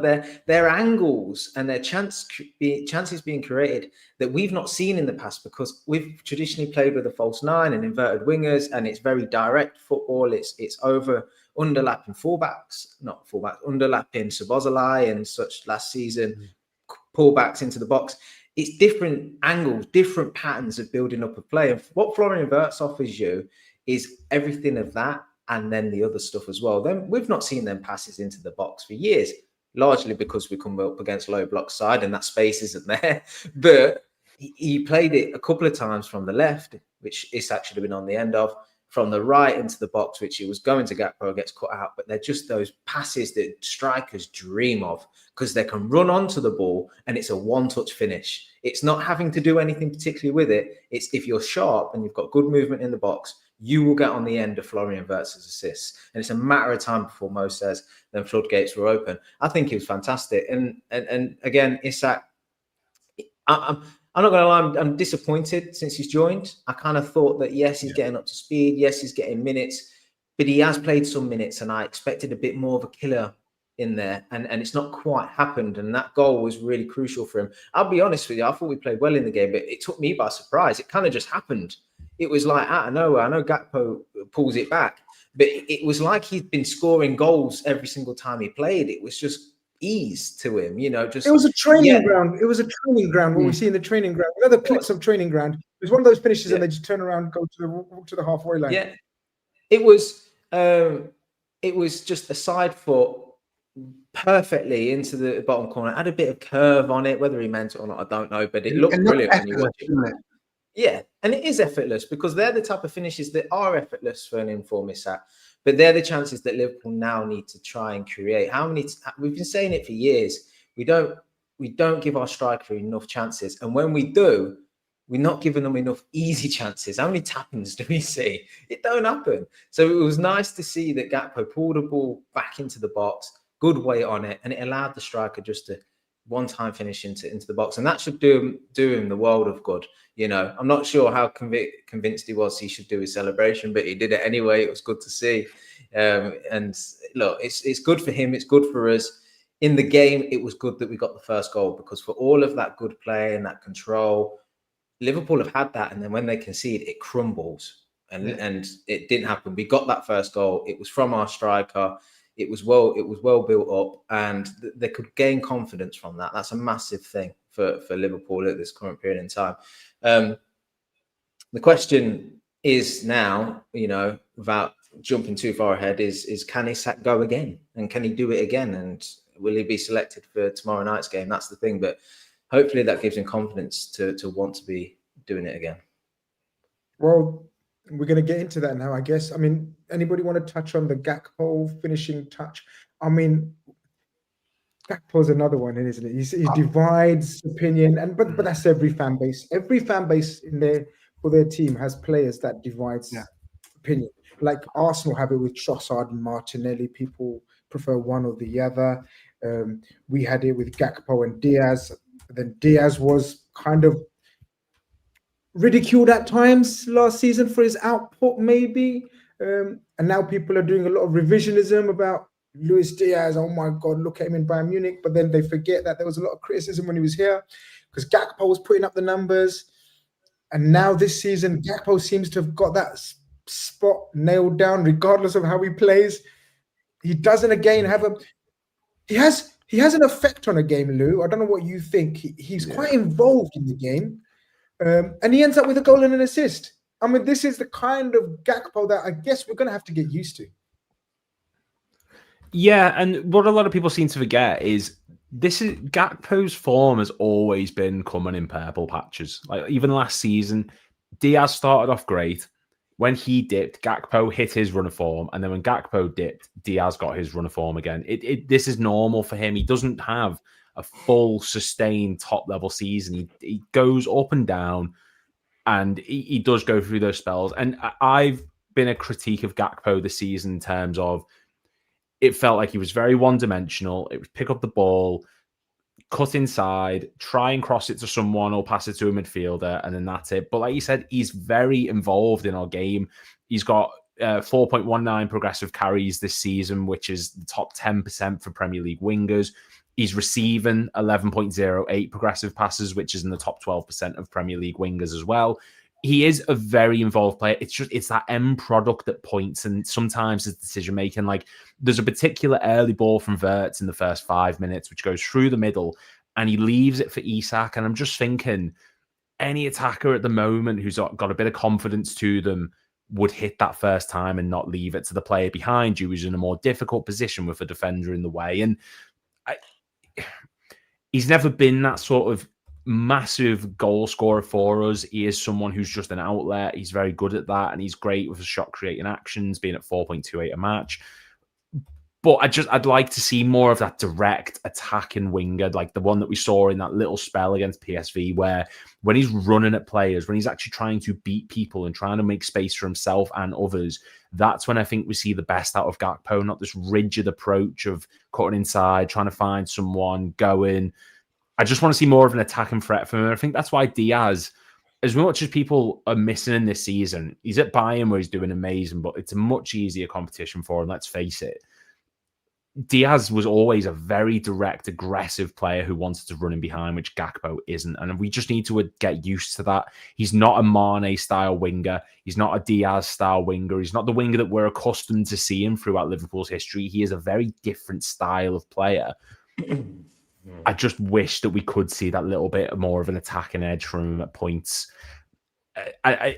Their angles and their chances being created that we've not seen in the past because we've traditionally played with a false 9 and inverted wingers, and it's very direct football. It's underlapping underlapping Szoboszlai and such last season, pullbacks into the box. It's different angles, different patterns of building up a play. And what Florian Wirtz offers you is everything of that and then the other stuff as well. Then we've not seen them passes into the box for years, largely because we come up against low block side and that space isn't there. But he played it a couple of times from the left, which Isak should have been on the end of, from the right into the box, which he was going to Gakpo, gets cut out. But they're just those passes that strikers dream of because they can run onto the ball and it's a one-touch finish. It's not having to do anything particularly with it. It's if you're sharp and you've got good movement in the box, you will get on the end of Florian Wirtz's assists. And it's a matter of time before Mo says then floodgates were open. I think he was fantastic. And again, Isak, I'm not going to lie, I'm disappointed since he's joined. I kind of thought that, yes, he's getting up to speed. Yes, he's getting minutes, but he has played some minutes and I expected a bit more of a killer in there. And it's not quite happened. And that goal was really crucial for him. I'll be honest with you. I thought we played well in the game, but it took me by surprise. It kind of just happened. It was like out of nowhere. I know Gakpo pulls it back, but it was like he'd been scoring goals every single time he played. It was just ease to him, you know. Just it was a training ground. It was a training ground. What we see in the training ground. You know the clips of training ground. It was one of those finishes, and they just turn around, go to the halfway line. Yeah, it was just a side foot perfectly into the bottom corner. It had a bit of curve on it. Whether he meant it or not, I don't know. But it looked brilliant when you watch it. Yeah, and it is effortless because they're the type of finishes that are effortless for an informed Isak. But they're the chances that Liverpool now need to try and create. We've been saying it for years. We don't give our striker enough chances. And when we do, we're not giving them enough easy chances. How many tap-ins do we see? It don't happen. So it was nice to see that Gakpo pulled the ball back into the box, good weight on it, and it allowed the striker just to one-time finish into the box. And that should do him the world of good. You know, I'm not sure how convinced he was he should do his celebration, but he did it anyway. It was good to see. And look, it's good for him. It's good for us. In the game, it was good that we got the first goal because for all of that good play and that control, Liverpool have had that. And then when they concede, it crumbles. And it didn't happen. We got that first goal. It was from our striker. It was well built up, and they could gain confidence from that. That's a massive thing for Liverpool at this current period in time. The question is now, you know, without jumping too far ahead, is can he go again, and can he do it again, and will he be selected for tomorrow night's game? That's the thing. But hopefully that gives him confidence to want to be doing it again. Well, we're going to get into that now, I guess. I mean, anybody want to touch on the Gakpo finishing touch? I mean, Gakpo's another one, isn't it? He divides opinion, but that's every fan base. Every fan base for their team has players that divides opinion. Like Arsenal have it with Trossard and Martinelli. People prefer one or the other. We had it with Gakpo and Diaz. Then Diaz was kind of ridiculed at times last season for his output, maybe. And now people are doing a lot of revisionism about Luis Diaz. Oh my God, look at him in Bayern Munich. But then they forget that there was a lot of criticism when he was here because Gakpo was putting up the numbers. And now this season, Gakpo seems to have got that spot nailed down, regardless of how he plays. He doesn't again have he has an effect on a game, Lou. I don't know what you think. He's quite involved in the game. And he ends up with a goal and an assist. I mean, this is the kind of Gakpo that I guess we're going to have to get used to. Yeah, and what a lot of people seem to forget is Gakpo's form has always been coming in purple patches. Like even last season, Diaz started off great. When he dipped, Gakpo hit his run of form, and then when Gakpo dipped, Diaz got his run of form again. This is normal for him. He doesn't have a full, sustained, top-level season. He goes up and down, and he does go through those spells. And I've been a critique of Gakpo this season in terms of it felt like he was very one-dimensional. It was pick up the ball, cut inside, try and cross it to someone or pass it to a midfielder, and then that's it. But like you said, he's very involved in our game. He's got 4.19 progressive carries this season, which is the top 10% for Premier League wingers. He's receiving 11.08 progressive passes, which is in the top 12% of Premier League wingers as well. He is a very involved player. It's that end product that points, and sometimes his decision making. Like there's a particular early ball from Wirtz in the first 5 minutes, which goes through the middle, and he leaves it for Isak. And I'm just thinking, any attacker at the moment who's got a bit of confidence to them would hit that first time and not leave it to the player behind you, who's in a more difficult position with a defender in the way. And he's never been that sort of massive goal scorer for us. He is someone who's just an outlet. He's very good at that, and he's great with his shot creating actions, being at 4.28 a match. But I'd like to see more of that direct attacking winger, like the one that we saw in that little spell against PSV, where when he's running at players, when he's actually trying to beat people and trying to make space for himself and others, that's when I think we see the best out of Gakpo, not this rigid approach of cutting inside, trying to find someone, going. I just want to see more of an attacking threat from him. I think that's why Diaz, as much as people are missing in this season, he's at Bayern where he's doing amazing, but it's a much easier competition for him, let's face it. Diaz was always a very direct, aggressive player who wanted to run in behind, which Gakpo isn't. And we just need to get used to that. He's not a Mane-style winger. He's not a Diaz-style winger. He's not the winger that we're accustomed to seeing throughout Liverpool's history. He is a very different style of player. I just wish that we could see that little bit more of an attacking edge from him at points.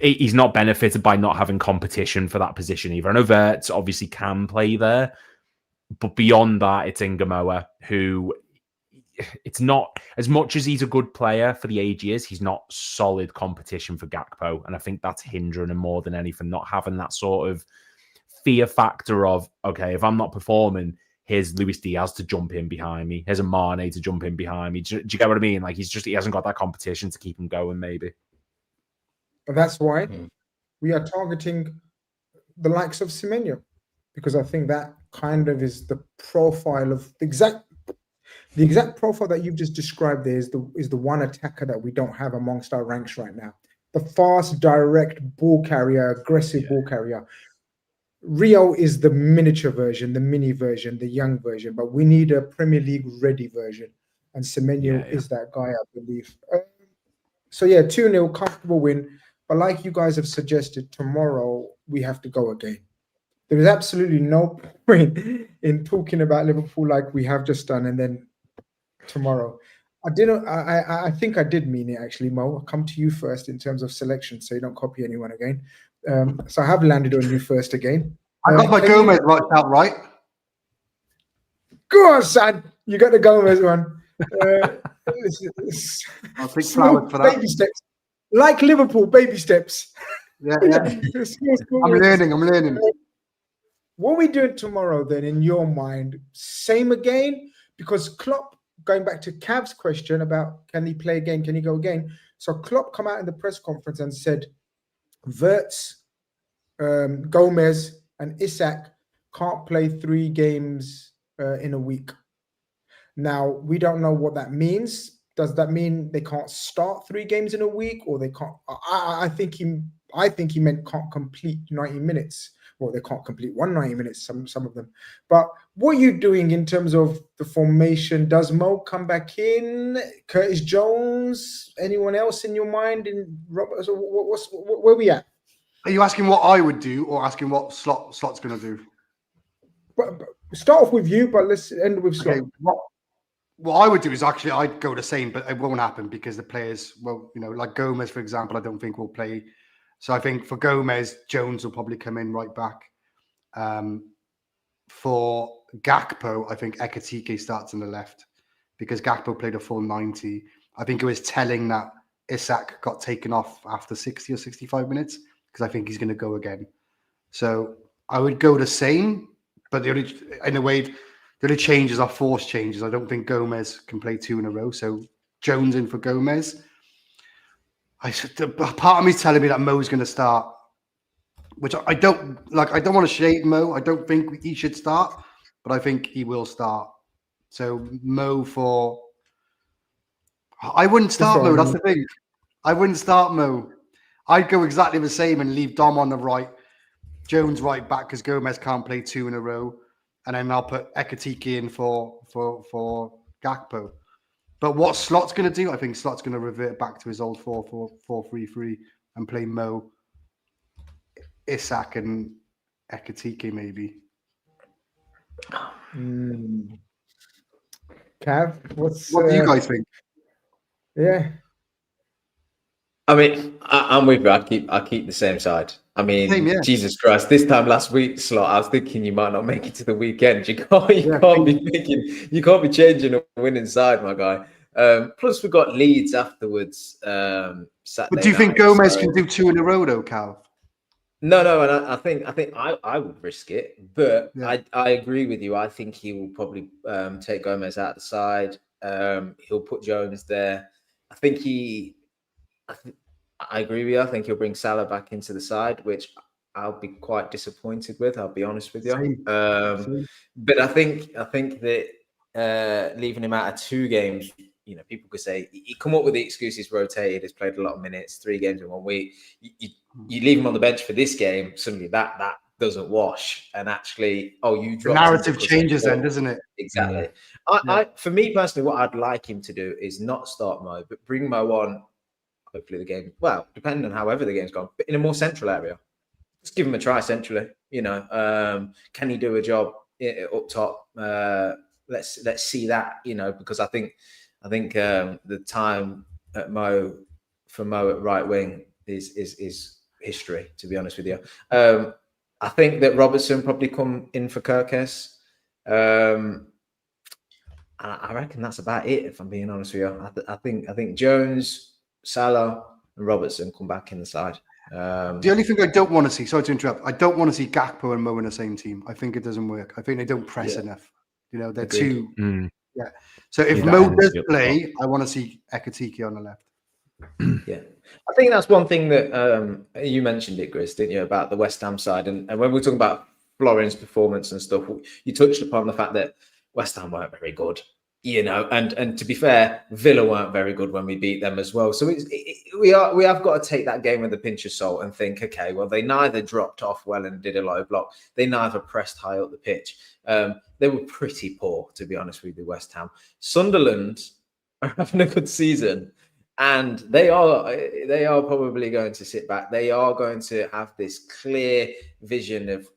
He's not benefited by not having competition for that position either. I know Wirtz obviously can play there, but beyond that, it's Ngamoa, who it's not, as much as he's a good player for the age he is, he's not solid competition for Gakpo. And I think that's hindering him more than anything, not having that sort of fear factor of, okay, if I'm not performing, here's Luis Diaz to jump in behind me. Here's a Mane to jump in behind me. Do you get what I mean? Like he hasn't got that competition to keep him going, maybe. That's why we are targeting the likes of Semenyo, because I think that kind of is the profile of the exact profile that you've just described. There is the one attacker that we don't have amongst our ranks right now. The fast, direct ball carrier, aggressive ball carrier. Rio is the miniature version, the mini version, the young version, but we need a Premier League ready version. And Semenyo is that guy, I believe. So 2-0, comfortable win. But like you guys have suggested, tomorrow we have to go again. There is absolutely no point in talking about Liverpool like we have just done, and then tomorrow. I think I did mean it, actually, Mo. I'll come to you first in terms of selection, so you don't copy anyone again. So I have landed on you first again. I got my Gomez out right. Go on, son. You got the Gomez one. I'll take flowers for that. Baby steps. Like Liverpool, baby steps. Yeah. I'm learning. What are we doing tomorrow then, in your mind? Same again? Because Klopp, going back to Cav's question about can he play again, can he go again? So Klopp come out in the press conference and said, Wirtz, Gomez and Isak can't play 3 games in a week. Now, we don't know what that means. Does that mean they can't start 3 games in a week, or they can't? I think he meant can't complete 90 minutes. Well, they can't complete 190 minutes, some of them. But what are you doing in terms of the formation? Does Mo come back in? Curtis Jones? Anyone else in your mind? In Robert? So where are we at? Are you asking what I would do, or asking what Slot's going to do? But start off with you, but let's end with Slot. Okay, what I would do is actually I'd go the same, but it won't happen because the players, well, like Gomez, for example, I don't think will play. So I think for Gomez, Jones will probably come in right back. For Gakpo, I think Ekitike starts on the left because Gakpo played a full 90. I think it was telling that Isak got taken off after 60 or 65 minutes because I think he's going to go again. So I would go the same, but the only changes are forced changes. I don't think Gomez can play 2 in a row. So Jones in for Gomez. Part of me is telling me that Mo's going to start, which I don't like. I don't want to shade Mo. I don't think he should start, but I think he will start. So Mo for. I wouldn't start Mo. That's the thing. I wouldn't start Mo. I'd go exactly the same and leave Dom on the right, Jones right back because Gomez can't play 2 in a row, and then I'll put Ekitike in for Gakpo. But what Slot's going to do, I think Slot's going to revert back to his old 4-4-3-3 and play Mo, Isak, and Ekitike maybe. Cav, what do you guys think? Yeah. I mean, I'm with you. I keep the same side. I mean, Jesus Christ! This time last week, Slot, I was thinking you might not make it to the weekend. You can't be changing a winning side, my guy. Plus, we've got Leeds afterwards. Saturday. But do you think Gomez can do 2 in a row, though, Cal? No, and I think I would risk it, but I agree with you. I think he will probably take Gomez out of the side. He'll put Jones there. I agree with you. I think he'll bring Salah back into the side, which I'll be quite disappointed with. I'll be honest with you. Same. But I think that leaving him out of 2 games, people could say he come up with the excuse he's rotated, he's played a lot of minutes, 3 games in 1 week. You leave him on the bench for this game, suddenly that doesn't wash. And actually, you drop the narrative changes then, doesn't it? Exactly. For me personally, what I'd like him to do is not start Mo, but bring Mo on. Hopefully the game, depending on however the game's gone, but in a more central area. Just give him a try centrally. Can he do a job up top? Let's see that. Because I think the time at for Mo at right wing is history. To be honest with you, I think that Robertson probably come in for Kirkes. I reckon that's about it. If I'm being honest with you, I think Jones, Salah and Robertson come back in the side. The only thing I don't want to see, sorry to interrupt, I don't want to see Gakpo and Mo in the same team. I think it doesn't work. I think they don't press enough. They're too. Yeah. So if Mo does play, I want to see Ekitike on the left. Yeah. I think that's one thing that you mentioned it, Grizz, didn't you, about the West Ham side. And when we're talking about Florin's performance and stuff, you touched upon the fact that West Ham weren't very good. And to be fair, Villa weren't very good when we beat them as well. So we have got to take that game with a pinch of salt and think, okay, well, they neither dropped off well and did a low block. They neither pressed high up the pitch. They were pretty poor, to be honest with you, West Ham. Sunderland are having a good season, and they are probably going to sit back. They are going to have this clear vision of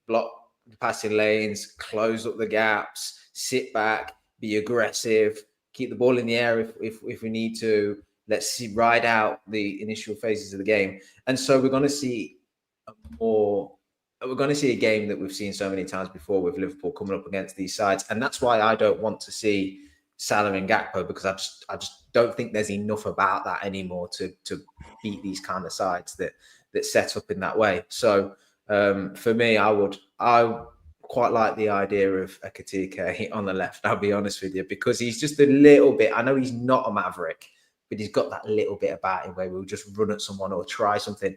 block the passing lanes, close up the gaps, sit back, be aggressive, keep the ball in the air if we need to. Let's ride out the initial phases of the game. And so we're going to see a more we're going to see a game that we've seen so many times before with Liverpool coming up against these sides, and that's why I don't want to see Salah and Gakpo, because I just don't think there's enough about that anymore to beat these kind of sides that set up in that way. So for me, I quite like the idea of a Ekitike on the left. I'll be honest with you, because he's just a little bit. I know he's not a maverick, but he's got that little bit about him where we'll just run at someone or try something.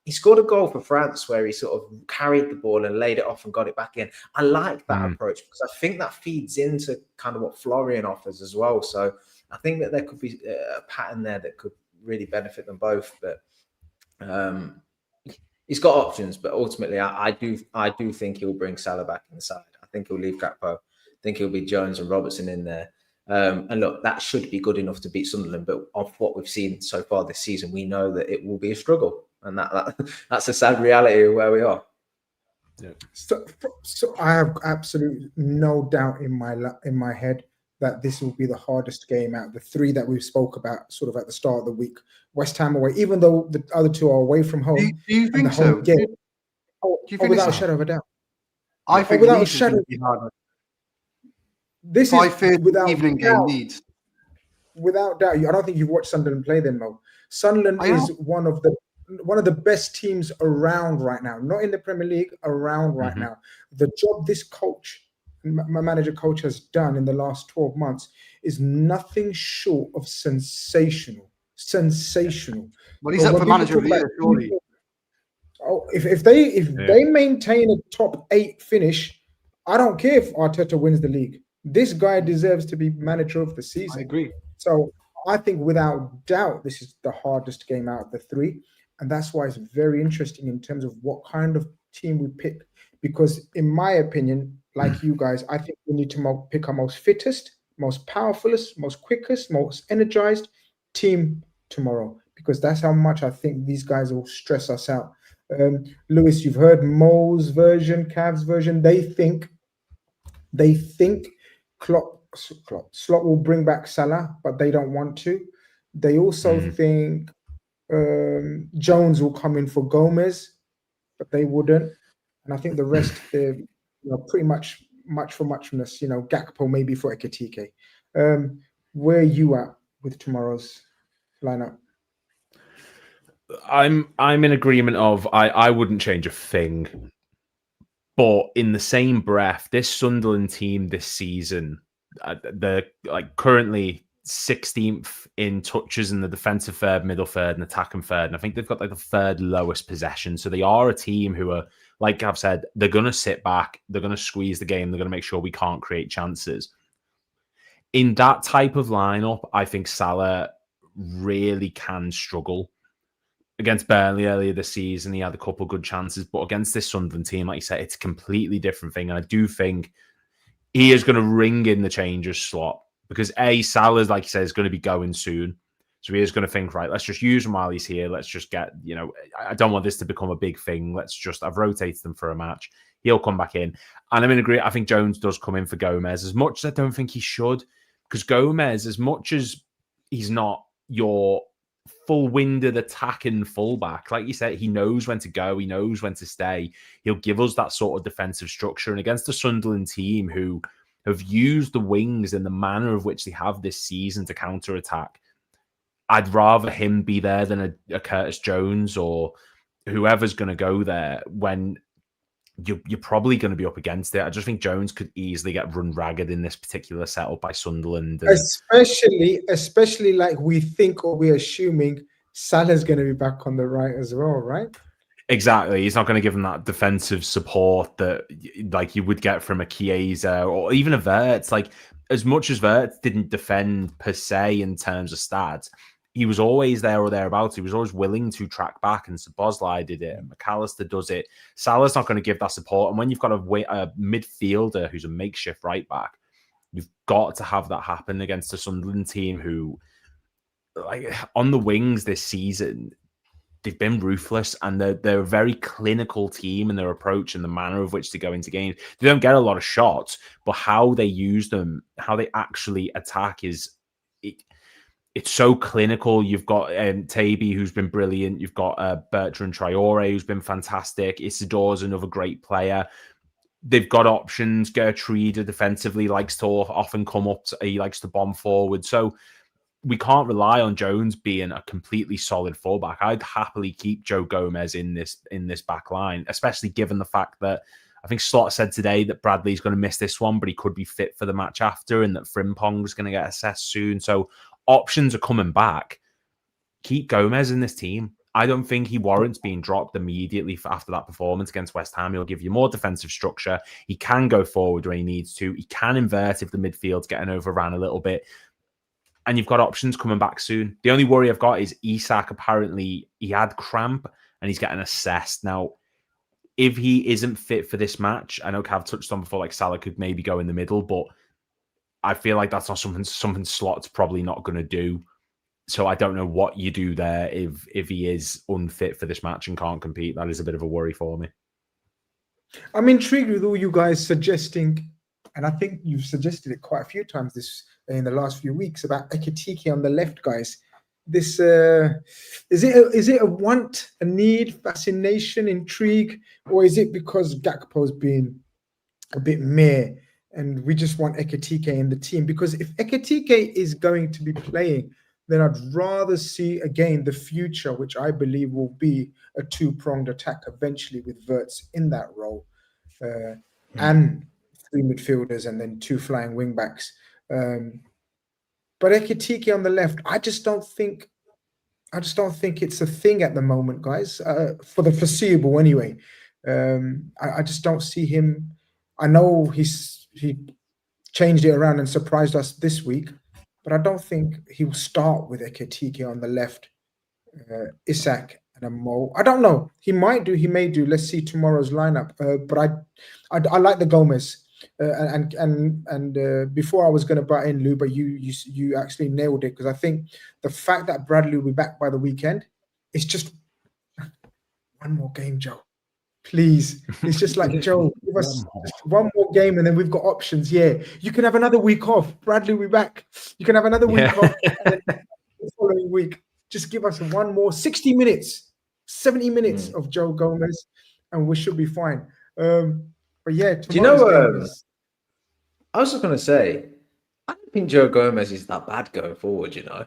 He scored a goal for France where he sort of carried the ball and laid it off and got it back in. I like that approach, because I think that feeds into kind of what Florian offers as well. So I think that there could be a pattern there that could really benefit them both. But he's got options, but ultimately I do think he'll bring Salah back in the side. I think he'll leave Gakpo. I think he'll be Jones and Robertson in there. And look, that should be good enough to beat Sunderland. But of what we've seen so far this season, we know that it will be a struggle. And that's a sad reality of where we are. Yeah. So I have absolutely no doubt in my head that this will be the hardest game out of the three that we spoke about sort of at the start of the week. West Ham away, even though the other two are away from home. Do you think so? Do you think without a shadow of a doubt. I think without a shadow of a doubt. This is without evening game Leeds. Without doubt. I don't think you've watched Sunderland play them, Mo. Sunderland is one of the best teams around right now, not in the Premier League, around right now. The job this my manager coach has done in the last 12 months is nothing short of sensational. Well, he's up for manager of the year, surely. If they maintain a top 8 finish, I don't care if Arteta wins the league. This guy deserves to be manager of the season. I agree. So I think without doubt, this is the hardest game out of the three. And that's why it's very interesting in terms of what kind of team we pick. Because in my opinion, like you guys, I think we need to pick our most fittest, most powerfulest, most quickest, most energized team tomorrow. Because that's how much I think these guys will stress us out. Lewis, you've heard Mo's version, Cav's version. They think Slot will bring back Salah, but they don't want to. They also think Jones will come in for Gomez, but they wouldn't. And I think the rest, they're pretty much for muchness. Gakpo maybe for Ekitike. Where are you at with tomorrow's lineup? I'm in agreement of I wouldn't change a thing. But in the same breath, this Sunderland team this season, they're currently 16th in touches in the defensive third, middle third, and attacking third. And I think they've got the third lowest possession. So they are a team who are, like I've said, they're going to sit back. They're going to squeeze the game. They're going to make sure we can't create chances. In that type of lineup, I think Salah really can struggle. Against Burnley earlier this season, he had a couple of good chances. But against this Sunderland team, like you said, it's a completely different thing. And I do think he is going to ring in the changes slot. Because Salah, like you said, is going to be going soon. So he is going to think, right, let's just use him while he's here. Let's just get, I don't want this to become a big thing. I've rotated them for a match. He'll come back in. And I'm in agreement. I think Jones does come in for Gomez. As much as I don't think he should. Because Gomez, as much as he's not your full-winded attacking fullback, like you said, he knows when to go. He knows when to stay. He'll give us that sort of defensive structure. And against the Sunderland team who have used the wings in the manner of which they have this season to counter-attack, I'd rather him be there than a Curtis Jones or whoever's going to go there when you're probably going to be up against it. I just think Jones could easily get run ragged in this particular setup by Sunderland. Especially like we think or we're assuming Salah's going to be back on the right as well, right? Exactly. He's not going to give him that defensive support that like you would get from a Chiesa or even a Wirtz. Like, as much as Wirtz didn't defend per se in terms of stats, he was always there or thereabouts. He was always willing to track back, and Szoboszlai did it, and McAllister does it. Salah's not going to give that support. And when you've got a midfielder who's a makeshift right back, you've got to have that happen against a Sunderland team who, like, on the wings this season, they've been ruthless, and they're a very clinical team in their approach and the manner of which they go into games. They don't get a lot of shots, but how they use them, how they actually attack it's so clinical. You've got Taby, who's been brilliant. You've got Bertrand Traore, who's been fantastic. Isidore's another great player. They've got options. Gertrude defensively likes to often come up. He likes to bomb forward. So we can't rely on Jones being a completely solid fullback. I'd happily keep Joe Gomez in this back line, especially given the fact that I think Slot said today that Bradley's going to miss this one, but he could be fit for the match after, and that Frimpong's going to get assessed soon. So options are coming back. Keep Gomez in this team. I don't think he warrants being dropped immediately after that performance against West Ham. He'll give you more defensive structure. He can go forward when he needs to. He can invert if the midfield's getting overran a little bit. And you've got options coming back soon. The only worry I've got is Isak. Apparently, he had cramp and he's getting assessed. Now, if he isn't fit for this match, I know Cav touched on before, like Salah could maybe go in the middle, but I feel like that's not something Slot's probably not going to do. So I don't know what you do there if he is unfit for this match and can't compete. That is a bit of a worry for me. I'm intrigued with all you guys suggesting, and I think you've suggested it quite a few times in the last few weeks about Ekitike on the left, guys. This is it a want, a need, fascination, intrigue, or is it because Gakpo's been a bit meh and we just want Ekitike in the team? Because if Ekitike is going to be playing, then I'd rather see again the future, which I believe will be a two-pronged attack eventually with Wirtz in that role, and three midfielders and then two flying wing backs. But Ekitike on the left, I just don't think it's a thing at the moment, guys. For the foreseeable, anyway. I just don't see him. I know he changed it around and surprised us this week, but I don't think he will start with Ekitike on the left, Isak and a Mo. I don't know. He might do. He may do. Let's see tomorrow's lineup. But I like the Gomez. And before I was going to butt in, Lou, but you actually nailed it, because I think the fact that Bradley will be back by the weekend is just one more game, Joe. Please, it's just like, Joe, give us just one more game, and then we've got options. Yeah, you can have another week off. Bradley will be back. You can have another week off, and then the following week, just give us one more 60 minutes, 70 minutes of Joe Gomez, and we should be fine. But yeah, do you know? I was just going to say, I don't think Joe Gomez is that bad going forward. You know,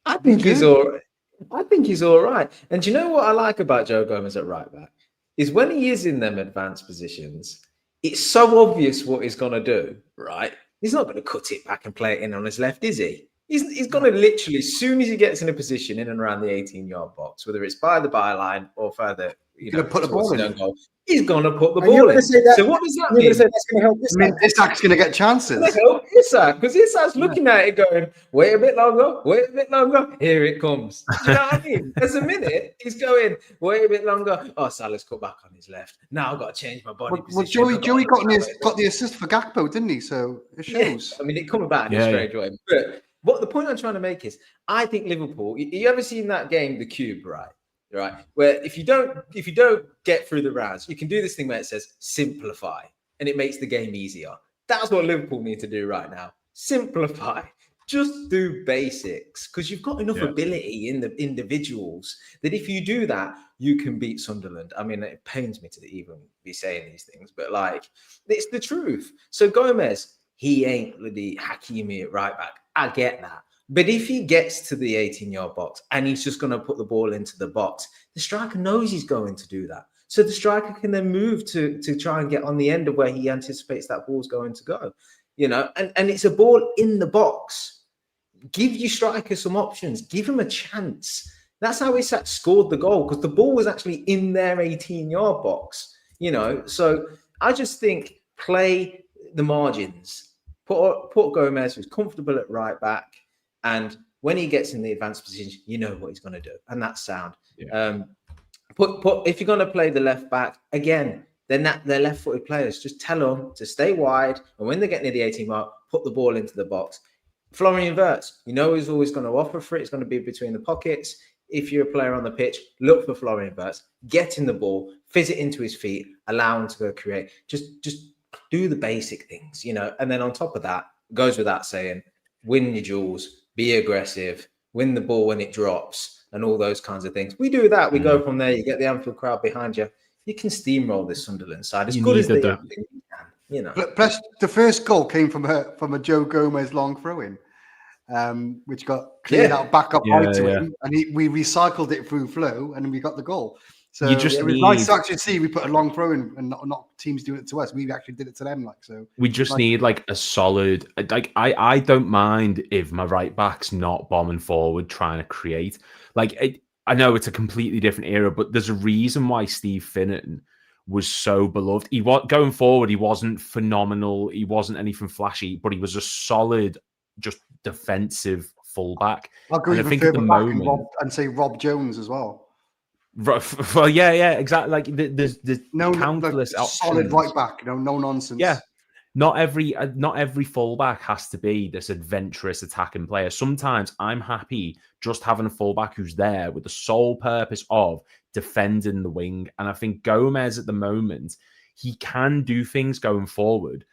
I think he's all right. And do you know what I like about Joe Gomez at right back is when he is in them advanced positions, it's so obvious what he's going to do. Right? He's not going to cut it back and play it in on his left, is he? He's going to literally, as soon as he gets in a position in and around the 18-yard box, whether it's by the byline or further, put the ball in. Goal, he's going to put the ball in. So what does that mean? That's going to help Isak. I mean, Isak's going to get chances. It's going to help Isak, because Isak's looking at it going, wait a bit longer, here it comes. Do you know what I mean? There's a minute, he's going, wait a bit longer. Oh, Salah's cut back on his left. Now I've got to change my body position. Well, Joey got the assist for Gakpo, didn't he? So it shows. Yeah. I mean, it come about in a strange way. But what the point I'm trying to make is, I think Liverpool, you ever seen that game, The Cube, right? Right, where if you don't get through the rounds, you can do this thing where it says simplify, and it makes the game easier. That's what Liverpool need to do right now. Simplify. Just do basics, because you've got enough ability in the individuals that if you do that, you can beat Sunderland. I mean, it pains me to even be saying these things, but like, it's the truth. So Gomez, he ain't the Hakimi at right back. I get that. But if he gets to the 18-yard box and he's just going to put the ball into the box, the striker knows he's going to do that. So the striker can then move to try and get on the end of where he anticipates that ball's going to go. You know, and it's a ball in the box. Give your striker some options. Give him a chance. That's how Isak scored the goal, because the ball was actually in their 18-yard box. You know, so I just think play the margins. Put Gomez, who's comfortable at right back. And when he gets in the advanced position, you know what he's going to do, and that's sound. Yeah. If you're going to play the left back again, then they're left-footed players. Just tell them to stay wide, and when they get near the 18 mark, put the ball into the box. Florian Wirtz, you know, he's always going to offer for it. It's going to be between the pockets. If you're a player on the pitch, look for Florian Wirtz, get in the ball, fizz it into his feet, allow him to go create. Just do the basic things, you know. And then on top of that, goes without saying, win your duels, be aggressive, win the ball when it drops, and all those kinds of things. We do that. We go from there. You get the Anfield crowd behind you. You can steamroll this Sunderland side as good as they are. You know. Plus, the first goal came from a Joe Gomez long throw-in, which got cleared out back up right to him, and we recycled it through flow, and we got the goal. So you just it was nice to actually see we put a long throw in and not teams doing it to us. We actually did it to them. Like, so we just need like a solid, like I don't mind if my right back's not bombing forward trying to create. Like I know it's a completely different era, but there's a reason why Steve Finnan was so beloved. He was going forward. He wasn't phenomenal. He wasn't anything flashy, but he was a solid, just defensive fullback. I'll go even further back and say Rob Jones as well. Well, yeah, exactly. Like there's countless options. Solid right back, no nonsense. Yeah, not every fullback has to be this adventurous attacking player. Sometimes I'm happy just having a fullback who's there with the sole purpose of defending the wing. And I think Gomez at the moment, he can do things going forward.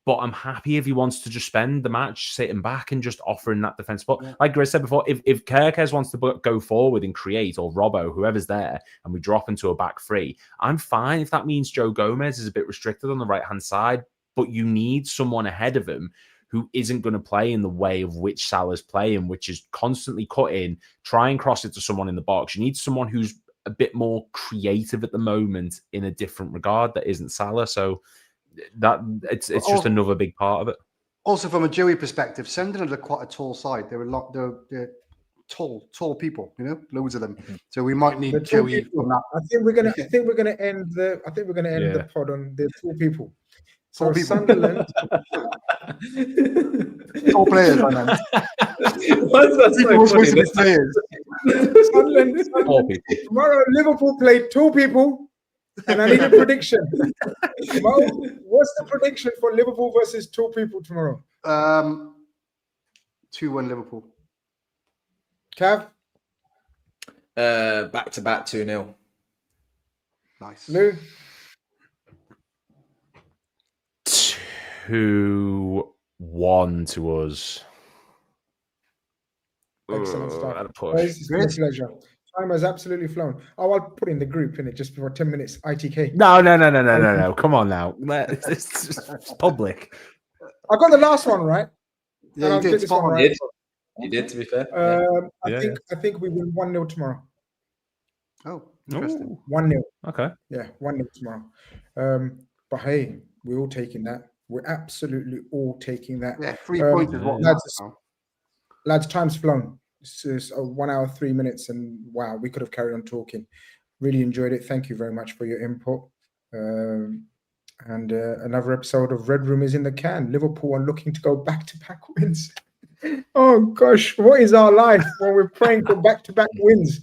But I'm happy if he wants to just spend the match sitting back and just offering that defense. But like Grizz said before, if Kerkez wants to go forward and create, or Robbo, whoever's there, and we drop into a back three, I'm fine if that means Joe Gomez is a bit restricted on the right-hand side. But you need someone ahead of him who isn't going to play in the way of which Salah's playing, which is constantly cut in, try and cross it to someone in the box. You need someone who's a bit more creative at the moment in a different regard that isn't Salah. So that it's just another big part of it. Also, from a Joey perspective, Sunderland are quite a tall side. They're tall people, you know, loads of them. So we might need Joey from that. I think we're gonna end the pod on the tall people. So Sunderland, tall players, I meant. Sunderland. Tomorrow, Liverpool play tall people. And I need a prediction. Mo, what's the prediction for Liverpool versus tall people tomorrow? 2-1 Liverpool. Cav? Back-to-back 2-0. Nice. Lou? 2-1 to us. Excellent stuff. It's been a pleasure. Time has absolutely flown. Oh, I'll put in the group in it just before 10 minutes. ITK. No. Come on now. It's public. I got the last one right. Yeah, you did. You did, to be fair. I think we win 1-0 tomorrow. Oh, interesting. 1-0. Okay. Yeah, 1-0 tomorrow. But hey, we're all taking that. We're absolutely all taking that. Yeah, 3 points is what lads, time's flown. It's 1 hour, 3 minutes, and wow, we could have carried on talking. Really enjoyed it. Thank you very much for your input. And another episode of Red Room is in the can. Liverpool are looking to go back-to-back wins. Oh gosh, what is our life when we're praying for back-to-back wins?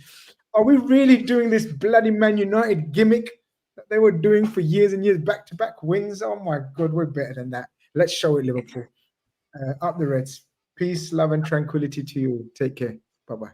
Are we really doing this bloody Man United gimmick that they were doing for years and years? Back-to-back wins? Oh my God, we're better than that. Let's show it, Liverpool. Up the Reds. Peace, love, and tranquility to you. Take care. Bye-bye.